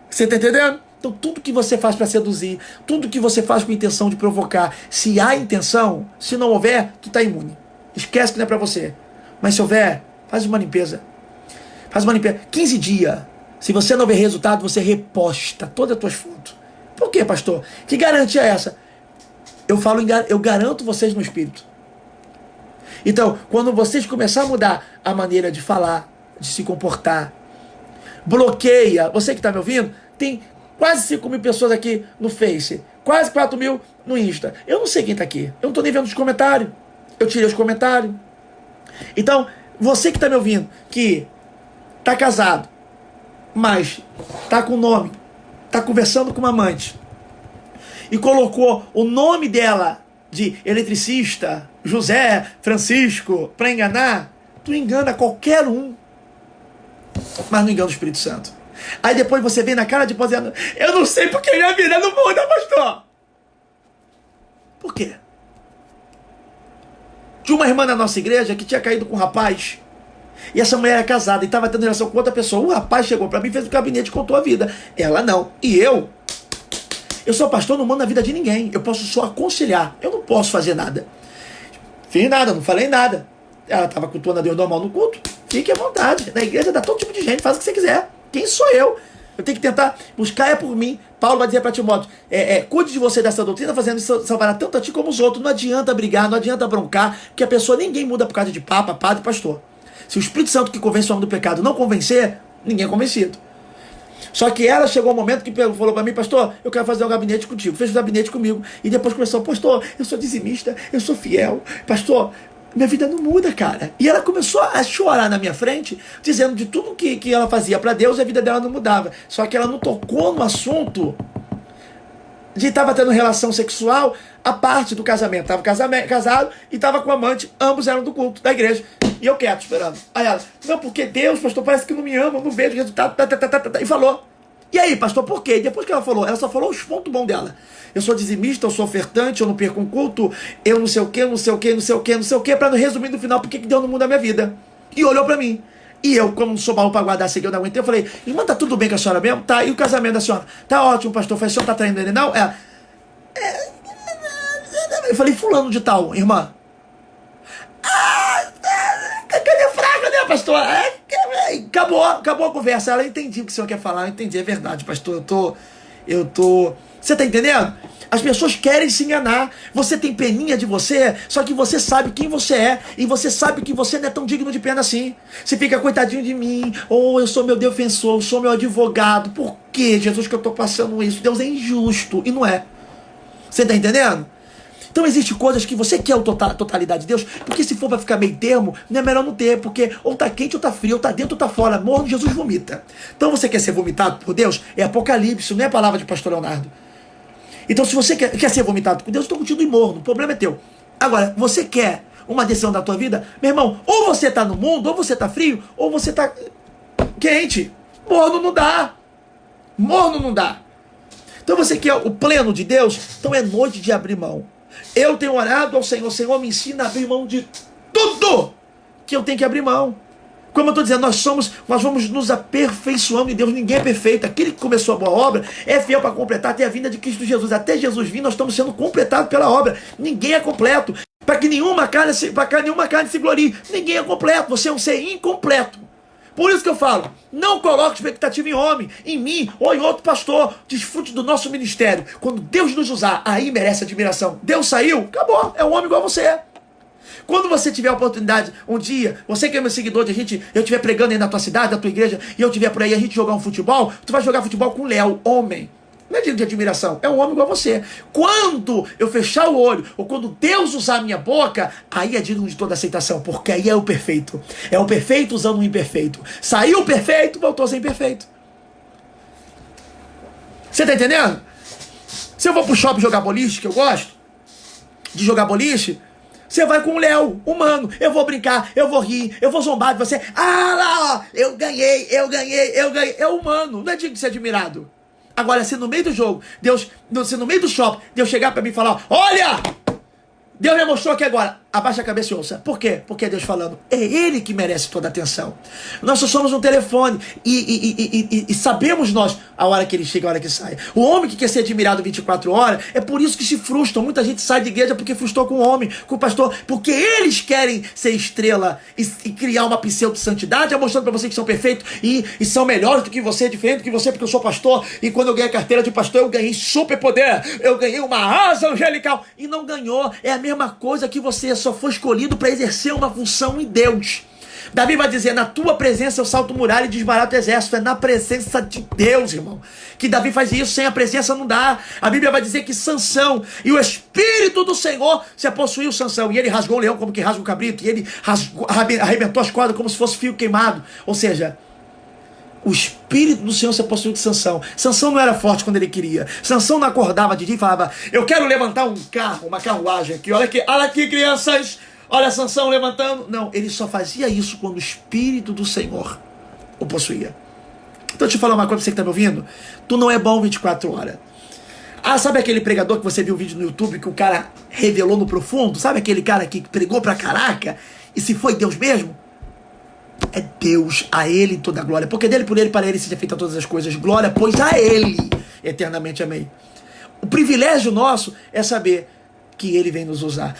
S1: Você está entendendo? Então, tudo que você faz para seduzir, tudo que você faz com intenção de provocar, se há intenção, se não houver, tu está imune. Esquece que não é para você. Mas se houver, faz uma limpeza. Faz uma limpeza. 15 dias. Se você não ver resultado, você reposta todas as tuas fotos. Por quê, pastor? Que garantia é essa? Eu garanto vocês no espírito. Então, quando vocês começarem a mudar a maneira de falar, de se comportar, bloqueia. Você que está me ouvindo, tem quase 5 mil pessoas aqui no Face, quase 4 mil no Insta. Eu não sei quem está aqui. Eu não estou nem vendo os comentários. Eu tirei os comentários. Então, você que está me ouvindo, que está casado, mas tá com o nome, tá conversando com uma amante e colocou o nome dela de eletricista, José, Francisco, para enganar, tu engana qualquer um, mas não engana o Espírito Santo. Aí depois você vem na cara de dizendo, eu não sei porque minha vida não muda, pastor. Por quê? Tinha uma irmã na nossa igreja que tinha caído com um rapaz. E essa mulher era casada e estava tendo relação com outra pessoa. O rapaz chegou para mim, fez o gabinete e contou a vida. Ela não. E eu sou pastor, não mando na vida de ninguém. Eu posso só aconselhar. Eu não posso fazer nada. Fiz nada, não falei nada. Ela estava cultuando a Deus normal no culto. Fique à vontade. Na igreja dá todo tipo de gente, faz o que você quiser. Quem sou eu? Eu tenho que tentar buscar por mim. Paulo vai dizer para Timóteo, cuide de você dessa doutrina, fazendo isso salvará tanto a ti como os outros. Não adianta brigar, não adianta broncar, porque a pessoa, ninguém muda por causa de papa, padre, pastor. Se o Espírito Santo que convence o homem do pecado não convencer, ninguém é convencido. Só que ela chegou um momento que falou para mim, pastor, eu quero fazer um gabinete contigo. Fez um gabinete comigo. E depois começou, pastor, eu sou dizimista, eu sou fiel. Pastor, minha vida não muda, cara. E ela começou a chorar na minha frente, dizendo de tudo que ela fazia para Deus, a vida dela não mudava. Só que ela não tocou no assunto de estava tendo relação sexual a parte do casamento. Estava casado e estava com amante, ambos eram do culto, da igreja. E eu quieto, esperando. Aí ela, não, porque Deus, pastor, parece que não me ama, eu não vejo resultado, e falou. E aí, pastor, por quê? E depois que ela só falou os pontos bons dela. Eu sou dizimista, eu sou ofertante, eu não perco um culto, eu não sei o quê, não sei o quê, não sei o quê, não sei o quê, para resumir no final, por que Deus não muda a minha vida? E olhou para mim. E eu, como não sou baú para guardar, sei que eu não aguentei, eu falei, irmã, tá tudo bem com a senhora mesmo? Tá, e o casamento da senhora? Tá ótimo, pastor. Eu falei, a senhora tá traindo ele, não? Eu falei, fulano de tal, irmã. Cadê fraca, né, pastor? Acabou a conversa. Ela entendi o que o senhor quer falar. Eu entendi, é verdade, pastor. Eu tô... Você tá entendendo? As pessoas querem se enganar. Você tem peninha de você, só que você sabe quem você é. E você sabe que você não é tão digno de pena assim. Você fica, coitadinho de mim. Eu sou meu defensor, eu sou meu advogado. Por que, Jesus, que eu tô passando isso? Deus é injusto. E não é. Você tá entendendo? Então existem coisas que você quer a totalidade de Deus, porque se for para ficar meio termo, não é melhor não ter, porque ou tá quente ou tá frio, ou tá dentro ou tá fora, morno, Jesus vomita. Então você quer ser vomitado por Deus? É Apocalipse, não é a palavra de pastor Leonardo. Então se você quer ser vomitado por Deus, eu estou contigo em morno, o problema é teu. Agora, você quer uma decisão da tua vida? Meu irmão, ou você tá no mundo, ou você tá frio, ou você tá quente. Morno não dá. Morno não dá. Então você quer o pleno de Deus? Então é noite de abrir mão. Eu tenho orado ao Senhor, o Senhor me ensina a abrir mão de tudo que eu tenho que abrir mão. Como eu estou dizendo, nós vamos nos aperfeiçoando em Deus. Ninguém é perfeito. Aquele que começou a boa obra é fiel para completar até a vinda de Cristo Jesus. Até Jesus vir, nós estamos sendo completados pela obra. Ninguém é completo. Para que nenhuma carne se glorie. Ninguém é completo. Você é um ser incompleto. Por isso que eu falo, não coloque expectativa em homem, em mim ou em outro pastor. Desfrute do nosso ministério. Quando Deus nos usar, aí merece admiração. Deus saiu, acabou. É um homem igual a você. Quando você tiver a oportunidade, um dia, você que é meu seguidor, eu estiver pregando aí na tua cidade, na tua igreja, e eu estiver por aí, a gente jogar um futebol, tu vai jogar futebol com o Léo, homem. Não é de admiração, é um homem igual a você. Quando eu fechar o olho, ou quando Deus usar a minha boca, aí é digno de toda aceitação, porque aí é o perfeito. É o perfeito usando o imperfeito. Saiu o perfeito, voltou a ser imperfeito. Você tá entendendo? Se eu vou pro shopping jogar boliche, que eu gosto de jogar boliche, você vai com o Léo, humano. Eu vou brincar, eu vou rir, eu vou zombar de você. Ah lá, eu ganhei. É humano, não é digno de ser admirado. Agora, se no meio do jogo, se no meio do shopping, Deus chegar pra mim e falar, olha, Deus me mostrou aqui agora, abaixa a cabeça e ouça. Por quê? Porque é Deus falando. É Ele que merece toda a atenção. Nós só somos um telefone e sabemos nós a hora que ele chega, a hora que sai. O homem que quer ser admirado 24 horas, é por isso que se frustram. Muita gente sai de igreja porque frustrou com o homem, com o pastor, porque eles querem ser estrela e criar uma pseudo-santidade, mostrando para vocês que são perfeitos e são melhores do que você, diferente do que você, porque eu sou pastor, e quando eu ganhei a carteira de pastor, eu ganhei superpoder, eu ganhei uma asa angelical, e não ganhou. É a mesma coisa que você só foi escolhido para exercer uma função em Deus. Davi vai dizer, na tua presença eu salto muralha e desbarato exército. É na presença de Deus, irmão, que Davi faz isso. Sem a presença não dá. A Bíblia vai dizer que Sansão e o Espírito do Senhor se possuiu Sansão, e ele rasgou o leão como que rasga o cabrito, e ele arrebentou as cordas como se fosse fio queimado. Ou seja, o Espírito do Senhor se possuiu de Sansão. Sansão não era forte quando ele queria. Sansão não acordava de dia e falava, eu quero levantar um carro, uma carruagem aqui. Olha aqui, crianças. Olha Sansão levantando. Não, ele só fazia isso quando o Espírito do Senhor o possuía. Então deixa eu falar uma coisa pra você que tá me ouvindo. Tu não é bom 24 horas. Ah, sabe aquele pregador que você viu o vídeo no YouTube que o cara revelou no profundo? Sabe aquele cara que pregou pra caraca? E se foi Deus mesmo? É Deus, a Ele toda a glória. Porque dele, por Ele, para Ele seja feita todas as coisas. Glória, pois a Ele eternamente. Amém. O privilégio nosso é saber que Ele vem nos usar.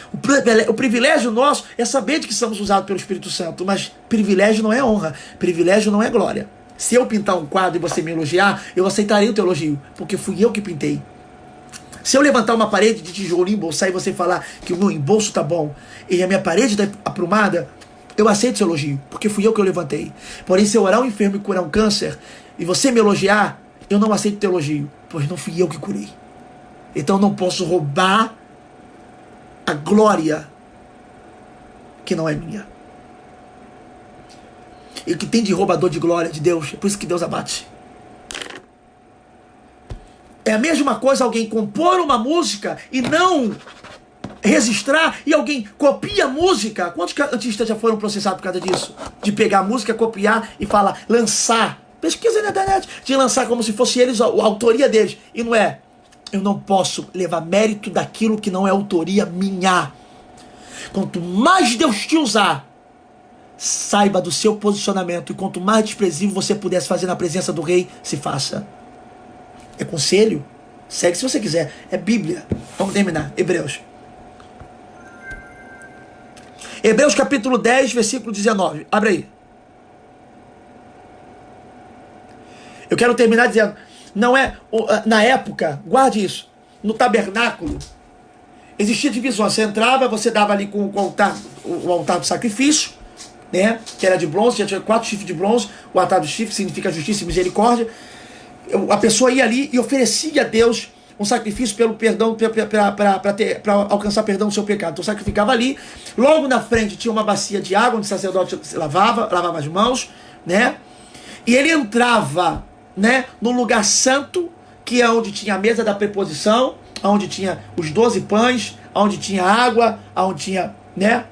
S1: O privilégio nosso é saber de que somos usados pelo Espírito Santo. Mas privilégio não é honra. Privilégio não é glória. Se eu pintar um quadro e você me elogiar, eu aceitarei o teu elogio, porque fui eu que pintei. Se eu levantar uma parede de tijolo e embolsar e você falar que o meu embolso tá bom e a minha parede tá aprumada, eu aceito seu elogio, porque fui eu que eu levantei. Porém, se eu orar um enfermo e curar um câncer, e você me elogiar, eu não aceito teu elogio, pois não fui eu que curei. Então eu não posso roubar a glória que não é minha. E o que tem de roubador de glória de Deus, é por isso que Deus abate. É a mesma coisa alguém compor uma música e não registrar, e alguém copia a música. Quantos artistas já foram processados por causa disso? De pegar a música, copiar e falar, lançar. Pesquisa na internet. De lançar como se fosse eles, a autoria deles. E não é. Eu não posso levar mérito daquilo que não é autoria minha. Quanto mais Deus te usar, saiba do seu posicionamento. E quanto mais desprezível você pudesse fazer na presença do rei, se faça. É conselho. Segue se você quiser. É Bíblia. Vamos terminar. Hebreus. Hebreus capítulo 10, versículo 19. Abre aí. Eu quero terminar dizendo, não é, na época, guarde isso, no tabernáculo, existia divisão. Você entrava, você dava ali com o altar do sacrifício, né, que era de bronze, já tinha 4 chifres de bronze, o altar do chifre significa justiça e misericórdia. A pessoa ia ali e oferecia a Deus um sacrifício pelo perdão, para alcançar perdão do seu pecado. Então sacrificava ali. Logo na frente tinha uma bacia de água onde o sacerdote lavava as mãos, né? E ele entrava, né, no lugar santo, que é onde tinha a mesa da preposição, onde tinha os 12 pães, onde tinha água, onde tinha, né,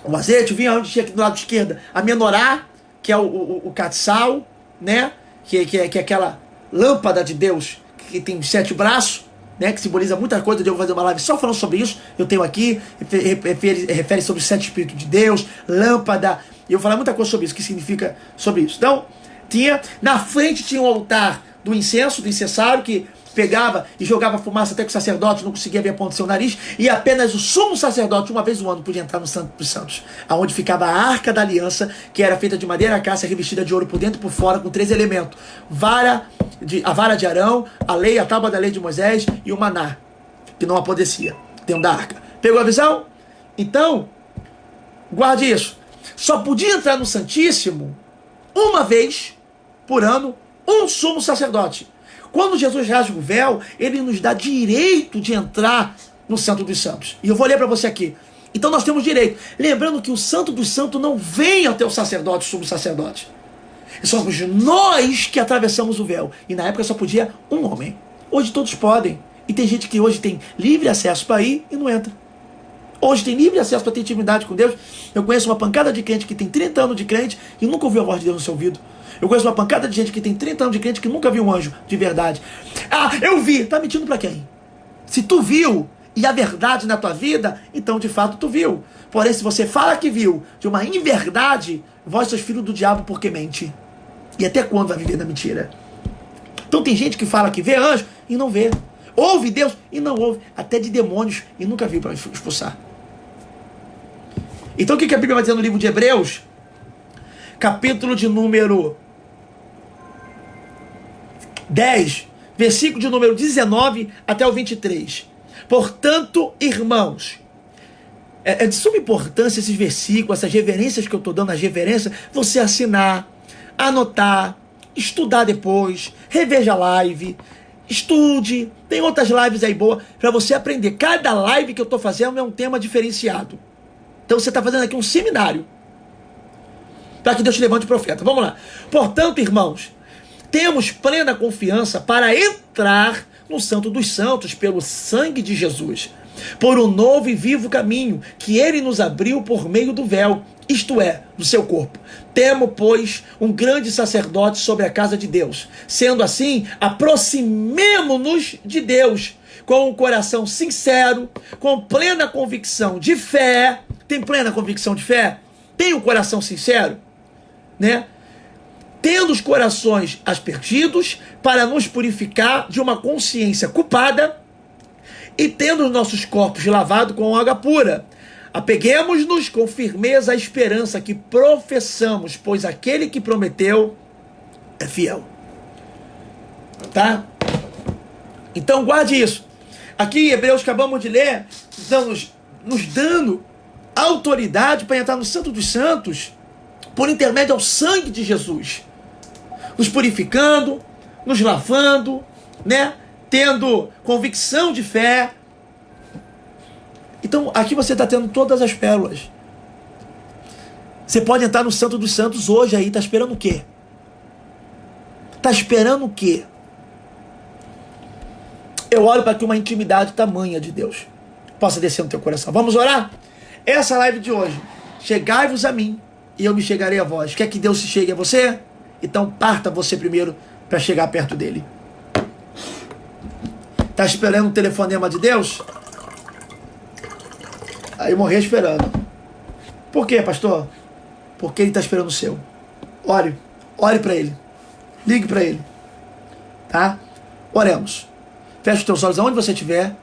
S1: o azeite, o vinho, onde tinha aqui do lado esquerdo a menorá, que é o catsal, né, que é aquela lâmpada de Deus que tem 7 braços, né, que simboliza muita coisa. Eu vou fazer uma live só falando sobre isso. Eu tenho aqui, refere sobre os 7 Espíritos de Deus, lâmpada, e eu vou falar muita coisa sobre isso, que significa sobre isso. Então, na frente tinha um altar do incenso, do incensário, que pegava e jogava fumaça até que o sacerdote não conseguia ver a ponta do seu nariz, e apenas o sumo sacerdote, uma vez no ano, podia entrar no Santo dos Santos, aonde ficava a Arca da Aliança, que era feita de madeira cássia, revestida de ouro por dentro e por fora, com 3 elementos: a vara de Arão, a lei, a tábua da lei de Moisés e o maná, que não apodrecia, dentro da arca. Pegou a visão? Então, guarde isso. Só podia entrar no Santíssimo uma vez por ano um sumo sacerdote. Quando Jesus rasga o véu, ele nos dá direito de entrar no Santo dos Santos. E eu vou ler para você aqui. Então nós temos direito. Lembrando que o Santo dos Santos não vem até o sacerdote, o sumo sacerdote. Somos nós que atravessamos o véu. E na época só podia um homem. Hoje todos podem. E tem gente que hoje tem livre acesso para ir e não entra. Hoje tem livre acesso para ter intimidade com Deus. Eu conheço uma pancada de crente que tem 30 anos de crente e nunca ouviu a voz de Deus no seu ouvido. Eu conheço uma pancada de gente que tem 30 anos de crente que nunca viu um anjo de verdade. Ah, eu vi. Tá mentindo para quem? Se tu viu e a verdade na tua vida, então de fato tu viu. Porém, se você fala que viu de uma inverdade, vós sois filho do diabo porque mente. E até quando vai viver na mentira? Então tem gente que fala que vê anjo e não vê. Ouve Deus e não ouve. Até de demônios e nunca viu para expulsar. Então o que a Bíblia vai dizer no livro de Hebreus? Capítulo de número 10, versículo de número 19 até o 23. Portanto, irmãos, é de suma importância esses versículos, essas reverências que eu estou dando, as reverências, você assinar, anotar, estudar depois, reveja a live, estude, tem outras lives aí boas para você aprender. Cada live que eu estou fazendo é um tema diferenciado. Então você está fazendo aqui um seminário para que Deus te levante profeta. Vamos lá. Portanto, irmãos, temos plena confiança para entrar no Santo dos Santos pelo sangue de Jesus, por um novo e vivo caminho que ele nos abriu por meio do véu, isto é, do seu corpo. Temos, pois, um grande sacerdote sobre a casa de Deus. Sendo assim, aproximemo-nos de Deus com um coração sincero, com plena convicção de fé. Tem plena convicção de fé? Tem um coração sincero? Né? Tendo os corações aspergidos para nos purificar de uma consciência culpada e tendo os nossos corpos lavados com água pura. Apeguemos-nos com firmeza à esperança que professamos, pois aquele que prometeu é fiel. Tá? Então guarde isso. Aqui em Hebreus acabamos de ler, nos dando autoridade para entrar no Santo dos Santos por intermédio ao sangue de Jesus, nos purificando, nos lavando, né? Tendo convicção de fé. Então aqui você está tendo todas as pérolas. Você pode entrar no Santo dos Santos hoje aí, está esperando o quê? Está esperando o quê? Eu olho para que uma intimidade tamanha de Deus possa descer no teu coração. Vamos orar? Essa live de hoje, chegai-vos a mim e eu me chegarei a vós. Quer que Deus se chegue a você? Então parta você primeiro para chegar perto dele. Está esperando o telefonema de Deus? Aí morrer esperando. Por quê, pastor? Porque ele está esperando o seu. Ore para ele. Ligue para ele. Tá? Oremos. Feche os teus olhos aonde você estiver.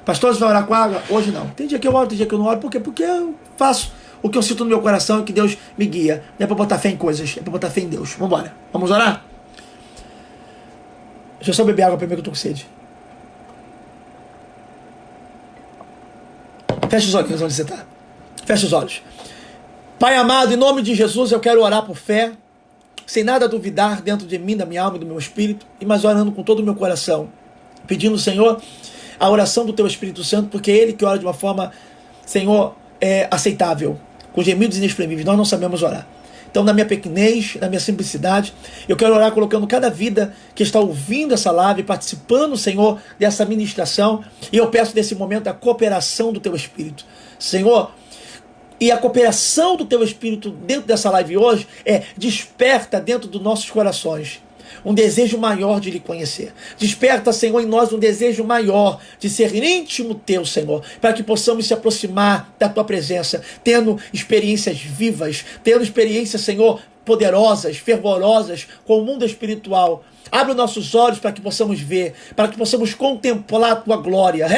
S1: Pastor, você vai orar com água? Hoje não. Tem dia que eu oro, tem dia que eu não oro. Por quê? Porque eu faço o que eu sinto no meu coração e que Deus me guia. Não é para botar fé em coisas, é para botar fé em Deus. Vamos embora. Vamos orar? Deixa eu só beber água primeiro que eu tô com sede. Feche os olhos onde você está. Feche os olhos. Pai amado, em nome de Jesus, eu quero orar por fé, sem nada duvidar dentro de mim, da minha alma e do meu espírito, mas orando com todo o meu coração, pedindo, Senhor, a oração do Teu Espírito Santo, porque é Ele que ora de uma forma, Senhor, aceitável, com gemidos inexprimíveis. Nós não sabemos orar. Então, na minha pequenez, na minha simplicidade, eu quero orar colocando cada vida que está ouvindo essa live, participando, Senhor, dessa ministração. E eu peço nesse momento a cooperação do Teu Espírito. Senhor, e a cooperação do Teu Espírito dentro dessa live hoje desperta dentro dos nossos corações um desejo maior de lhe conhecer. Desperta, Senhor, em nós um desejo maior de ser íntimo teu, Senhor, para que possamos se aproximar da tua presença, tendo experiências vivas, tendo experiências, Senhor, poderosas, fervorosas com o mundo espiritual. Abre os nossos olhos para que possamos ver, para que possamos contemplar a tua glória.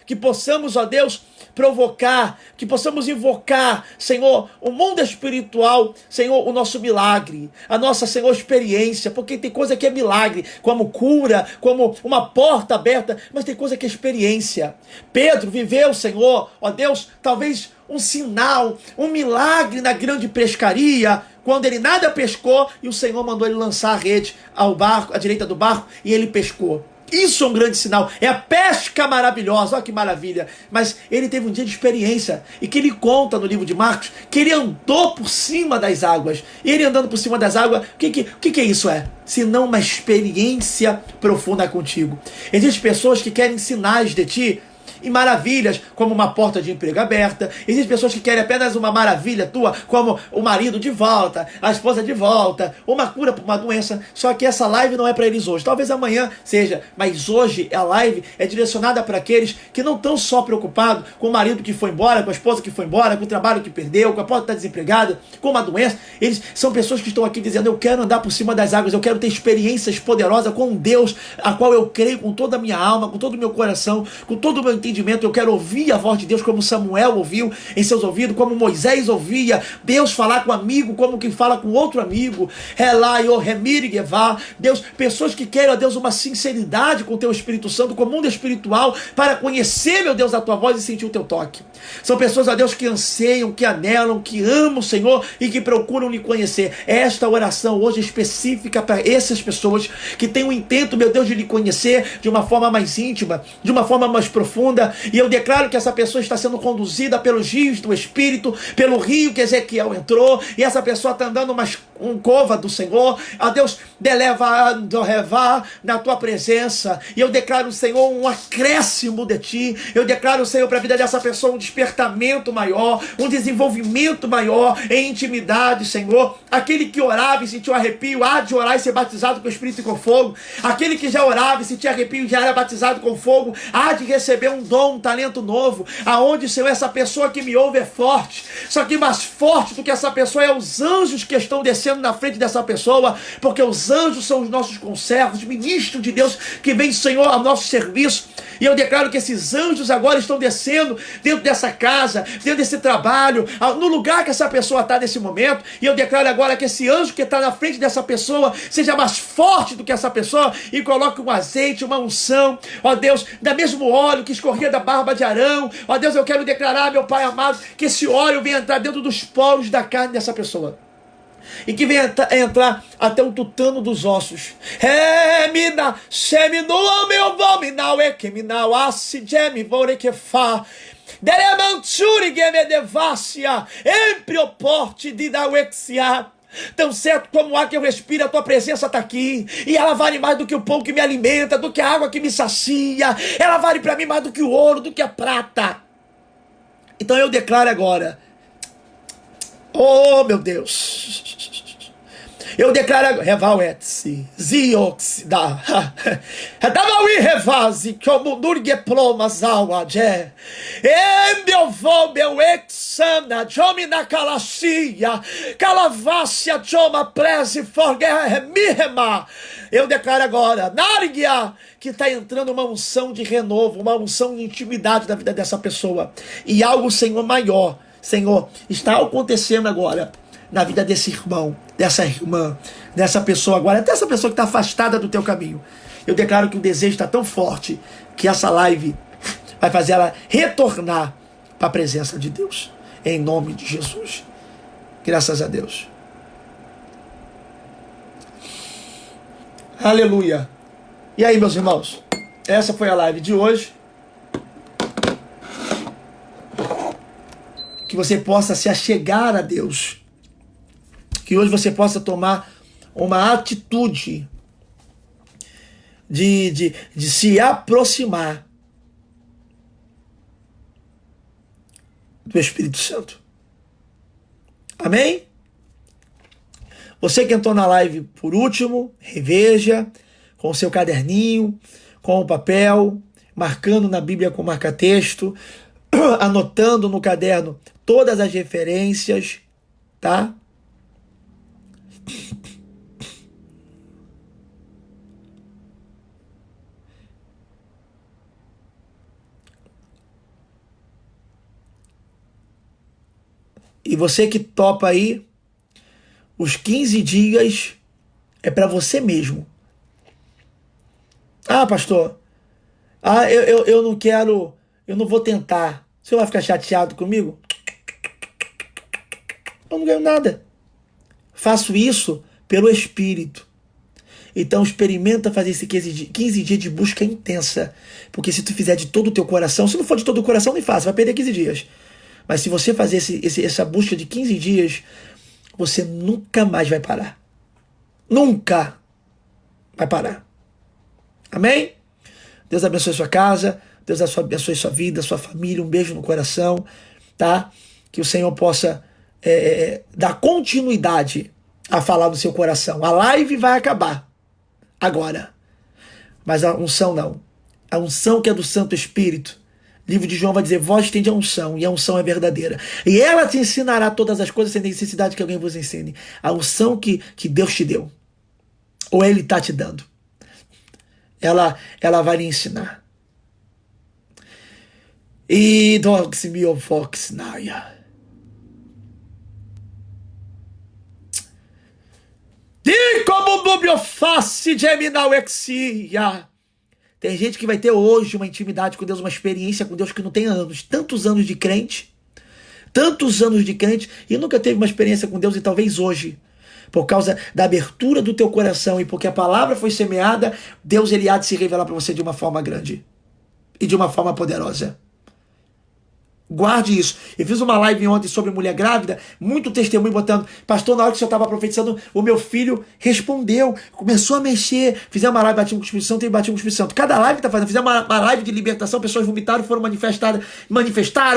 S1: Que possamos, ó Deus, provocar, que possamos invocar, Senhor, o mundo espiritual, Senhor, o nosso milagre, a nossa, Senhor, experiência, porque tem coisa que é milagre, como cura, como uma porta aberta, mas tem coisa que é experiência. Pedro viveu, Senhor, ó Deus, talvez um sinal, um milagre na grande pescaria, quando ele nada pescou e o Senhor mandou ele lançar a rede ao barco, à direita do barco, e ele pescou. Isso é um grande sinal, é a pesca maravilhosa, olha que maravilha. Mas ele teve um dia de experiência, e que ele conta no livro de Marcos, que ele andou por cima das águas. E ele andando por cima das águas, o que isso é? Senão uma experiência profunda contigo. Existem pessoas que querem sinais de ti, e maravilhas, como uma porta de emprego aberta. Existem pessoas que querem apenas uma maravilha tua, como o marido de volta, a esposa de volta, uma cura por uma doença. Só que essa live não é para eles hoje. Talvez amanhã seja, mas hoje a live é direcionada para aqueles que não estão só preocupados com o marido que foi embora, com a esposa que foi embora, com o trabalho que perdeu, com a porta que está desempregada, com uma doença. Eles são pessoas que estão aqui dizendo: eu quero andar por cima das águas, eu quero ter experiências poderosas com Deus, a qual eu creio com toda a minha alma, com todo o meu coração, com todo o meu entendimento. Eu quero ouvir a voz de Deus como Samuel ouviu em seus ouvidos, como Moisés ouvia Deus falar com um amigo, como quem fala com outro amigo. Deus, pessoas que querem, ó Deus, uma sinceridade com o teu Espírito Santo, com o mundo espiritual, para conhecer, meu Deus, a tua voz e sentir o teu toque. São pessoas, ó Deus, que anseiam, que anelam, que amam o Senhor e que procuram lhe conhecer. Esta oração hoje é específica para essas pessoas que têm o intento, meu Deus, de lhe conhecer de uma forma mais íntima, de uma forma mais profunda. E eu declaro que essa pessoa está sendo conduzida pelos rios do Espírito, pelo rio que Ezequiel entrou, e essa pessoa está andando um cova do Senhor. A Deus, na tua presença. E eu declaro, Senhor, um acréscimo de ti. Eu declaro, Senhor, para a vida dessa pessoa um despertamento maior, um desenvolvimento maior em intimidade, Senhor. Aquele que orava e sentiu arrepio, há de orar e ser batizado com o Espírito e com fogo. Aquele que já orava e sentia arrepio e já era batizado com fogo, há de receber um dom, um talento novo. Aonde, Senhor, essa pessoa que me ouve é forte. Só que mais forte do que essa pessoa é os anjos que estão descendo na frente dessa pessoa, porque os anjos são os nossos conservos, ministros de Deus que vem, Senhor, ao nosso serviço. E eu declaro que esses anjos agora estão descendo dentro dessa casa, dentro desse trabalho, no lugar que essa pessoa está nesse momento. E eu declaro agora que esse anjo que está na frente dessa pessoa seja mais forte do que essa pessoa e coloque um azeite, uma unção, ó Deus, da mesmo óleo que escorria da barba de Arão. Ó Deus, eu quero declarar, meu Pai amado, que esse óleo venha entrar dentro dos poros da carne dessa pessoa, e que venha entrar até o tutano dos ossos. Tão certo como o ar que eu respiro, a tua presença está aqui, e ela vale mais do que o pão que me alimenta, do que a água que me sacia. Ela vale para mim mais do que o ouro, do que a prata. Então eu declaro agora, oh meu Deus, eu declaro Revaletsi, Zioxida, Damawi Revazi, como Nurgue Plomas Awadje, meu vô, meu exana, Jomina Kalashia, Calavassia, Joma Prezi, Forguerra, Mihema. Eu declaro agora, Nargia, que está entrando uma unção de renovo, uma unção de intimidade na vida dessa pessoa. E algo, Senhor, maior, Senhor, está acontecendo agora na vida desse irmão, dessa irmã, dessa pessoa agora, até essa pessoa que está afastada do teu caminho. Eu declaro que o desejo está tão forte que essa live vai fazer ela retornar para a presença de Deus, em nome de Jesus. Graças a Deus. Aleluia. E aí, meus irmãos, essa foi a live de hoje. Que você possa se achegar a Deus, que hoje você possa tomar uma atitude de se aproximar do Espírito Santo. Amém? Você que entrou na live por último, reveja com o seu caderninho, com o papel, marcando na Bíblia com marca-texto, anotando no caderno todas as referências, tá? E você que topa aí, os 15 dias é para você mesmo. Ah, pastor, eu não quero, eu não vou tentar. Você vai ficar chateado comigo? Eu não ganho nada. Faço isso pelo Espírito. Então experimenta fazer esse 15 dias de busca intensa. Porque se tu fizer de todo o teu coração, se não for de todo o coração, nem faça, vai perder 15 dias. Mas se você fazer essa busca de 15 dias, você nunca mais vai parar. Nunca vai parar. Amém? Deus abençoe sua casa, Deus abençoe sua vida, sua família, um beijo no coração, tá? Que o Senhor possa dar continuidade a falar do seu coração. A live vai acabar agora, mas a unção não. A unção que é do Santo Espírito. O livro de João vai dizer, vós tende a unção, e a unção é verdadeira. E ela te ensinará todas as coisas sem necessidade que alguém vos ensine. A unção que Deus te deu, ou Ele está te dando, ela vai lhe ensinar. E dogs me of fox naia. E como bubio face geminal exia. Tem gente que vai ter hoje uma intimidade com Deus, uma experiência com Deus que não tem anos. Tantos anos de crente, e nunca teve uma experiência com Deus, e talvez hoje, por causa da abertura do teu coração e porque a palavra foi semeada, Deus ele há de se revelar para você de uma forma grande e de uma forma poderosa. Guarde isso. Eu fiz uma live ontem sobre mulher grávida, muito testemunho botando, pastor, na hora que o senhor estava profetizando, o meu filho respondeu, começou a mexer, fizemos uma live, batimos com o Espírito Santo e batimos com o Espírito Santo. Cada live que tá fazendo, fizemos uma live de libertação, pessoas vomitaram, foram manifestaram,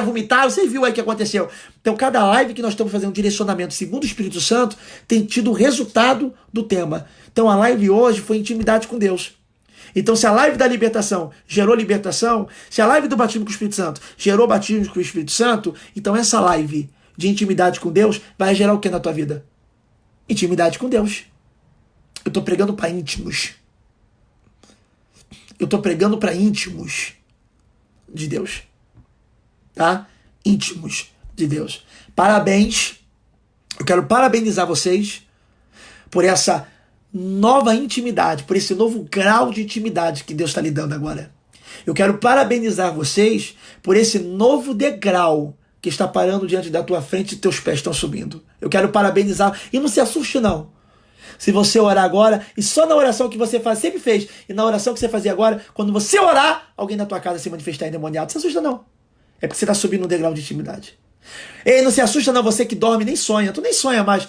S1: vomitaram, você viu aí o que aconteceu. Então cada live que nós estamos fazendo um direcionamento segundo o Espírito Santo tem tido o resultado do tema. Então a live hoje foi intimidade com Deus. Então, se a live da libertação gerou libertação, se a live do batismo com o Espírito Santo gerou batismo com o Espírito Santo, então essa live de intimidade com Deus vai gerar o que na tua vida? Intimidade com Deus. Eu estou pregando para íntimos. Eu estou pregando para íntimos de Deus. Tá? Íntimos de Deus. Parabéns. Eu quero parabenizar vocês por essa nova intimidade, por esse novo grau de intimidade que Deus está lhe dando agora. Eu quero parabenizar vocês por esse novo degrau que está parando diante da tua frente e teus pés estão subindo. Eu quero parabenizar, e não se assuste não. Se você orar agora, e só na oração que você faz, sempre fez, e na oração que você fazia agora, quando você orar, alguém na tua casa se manifestar endemoniado, não se assusta não. É porque você está subindo um degrau de intimidade. Ei, não se assusta não, você que dorme nem sonha, tu nem sonha mais.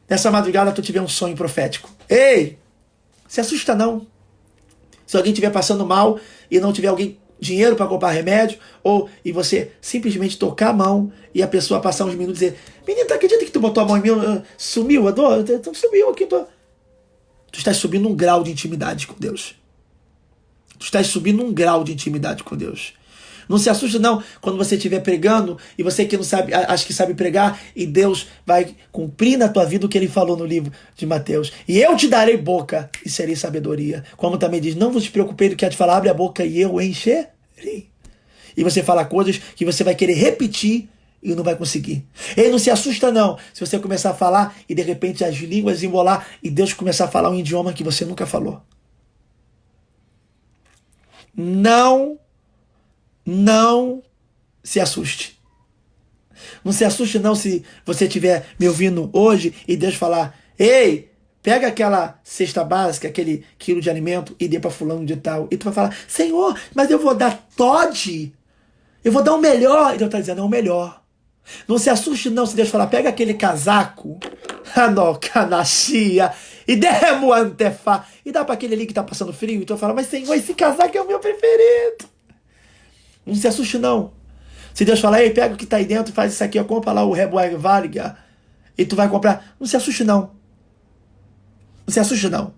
S1: Nessa madrugada tu tiver um sonho profético. Ei, se assusta não. Se alguém estiver passando mal e não tiver alguém dinheiro para comprar remédio, e você simplesmente tocar a mão e a pessoa passar uns minutos e dizer, menino, tu acredita que tu botou a mão em mim, sumiu a dor? Então sumiu aqui. Tu estás subindo um grau de intimidade com Deus. Tu estás subindo um grau de intimidade com Deus. Não se assuste não quando você estiver pregando e você que não sabe, acha que sabe pregar, e Deus vai cumprir na tua vida o que ele falou no livro de Mateus. E eu te darei boca e serei sabedoria. Como também diz, não vos preocupei do que há de falar, abre a boca e eu encherei. E você fala coisas que você vai querer repetir e não vai conseguir. E não se assusta não se você começar a falar e de repente as línguas embolar e Deus começar a falar um idioma que você nunca falou. Não se assuste. Não se assuste não se você estiver me ouvindo hoje e Deus falar, ei, pega aquela cesta básica, aquele quilo de alimento e dê para fulano de tal. E tu vai falar, Senhor, mas eu vou dar Todd? Eu vou dar o melhor. E Deus está dizendo, é o melhor. Não se assuste não se Deus falar, pega aquele casaco, e demo antefa, e dá para aquele ali que está passando frio. E tu vai falar, mas Senhor, esse casaco é o meu preferido. Não se assuste não. Se Deus falar, ei, pega o que está aí dentro e faz isso aqui, ó, compra lá o Reboa Varga, e tu vai comprar. Não se assuste não. Não se assuste, não.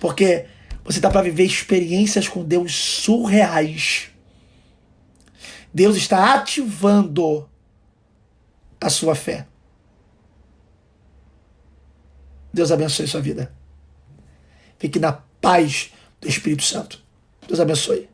S1: Porque você está para viver experiências com Deus surreais. Deus está ativando a sua fé. Deus abençoe sua vida. Fique na paz do Espírito Santo. Deus abençoe.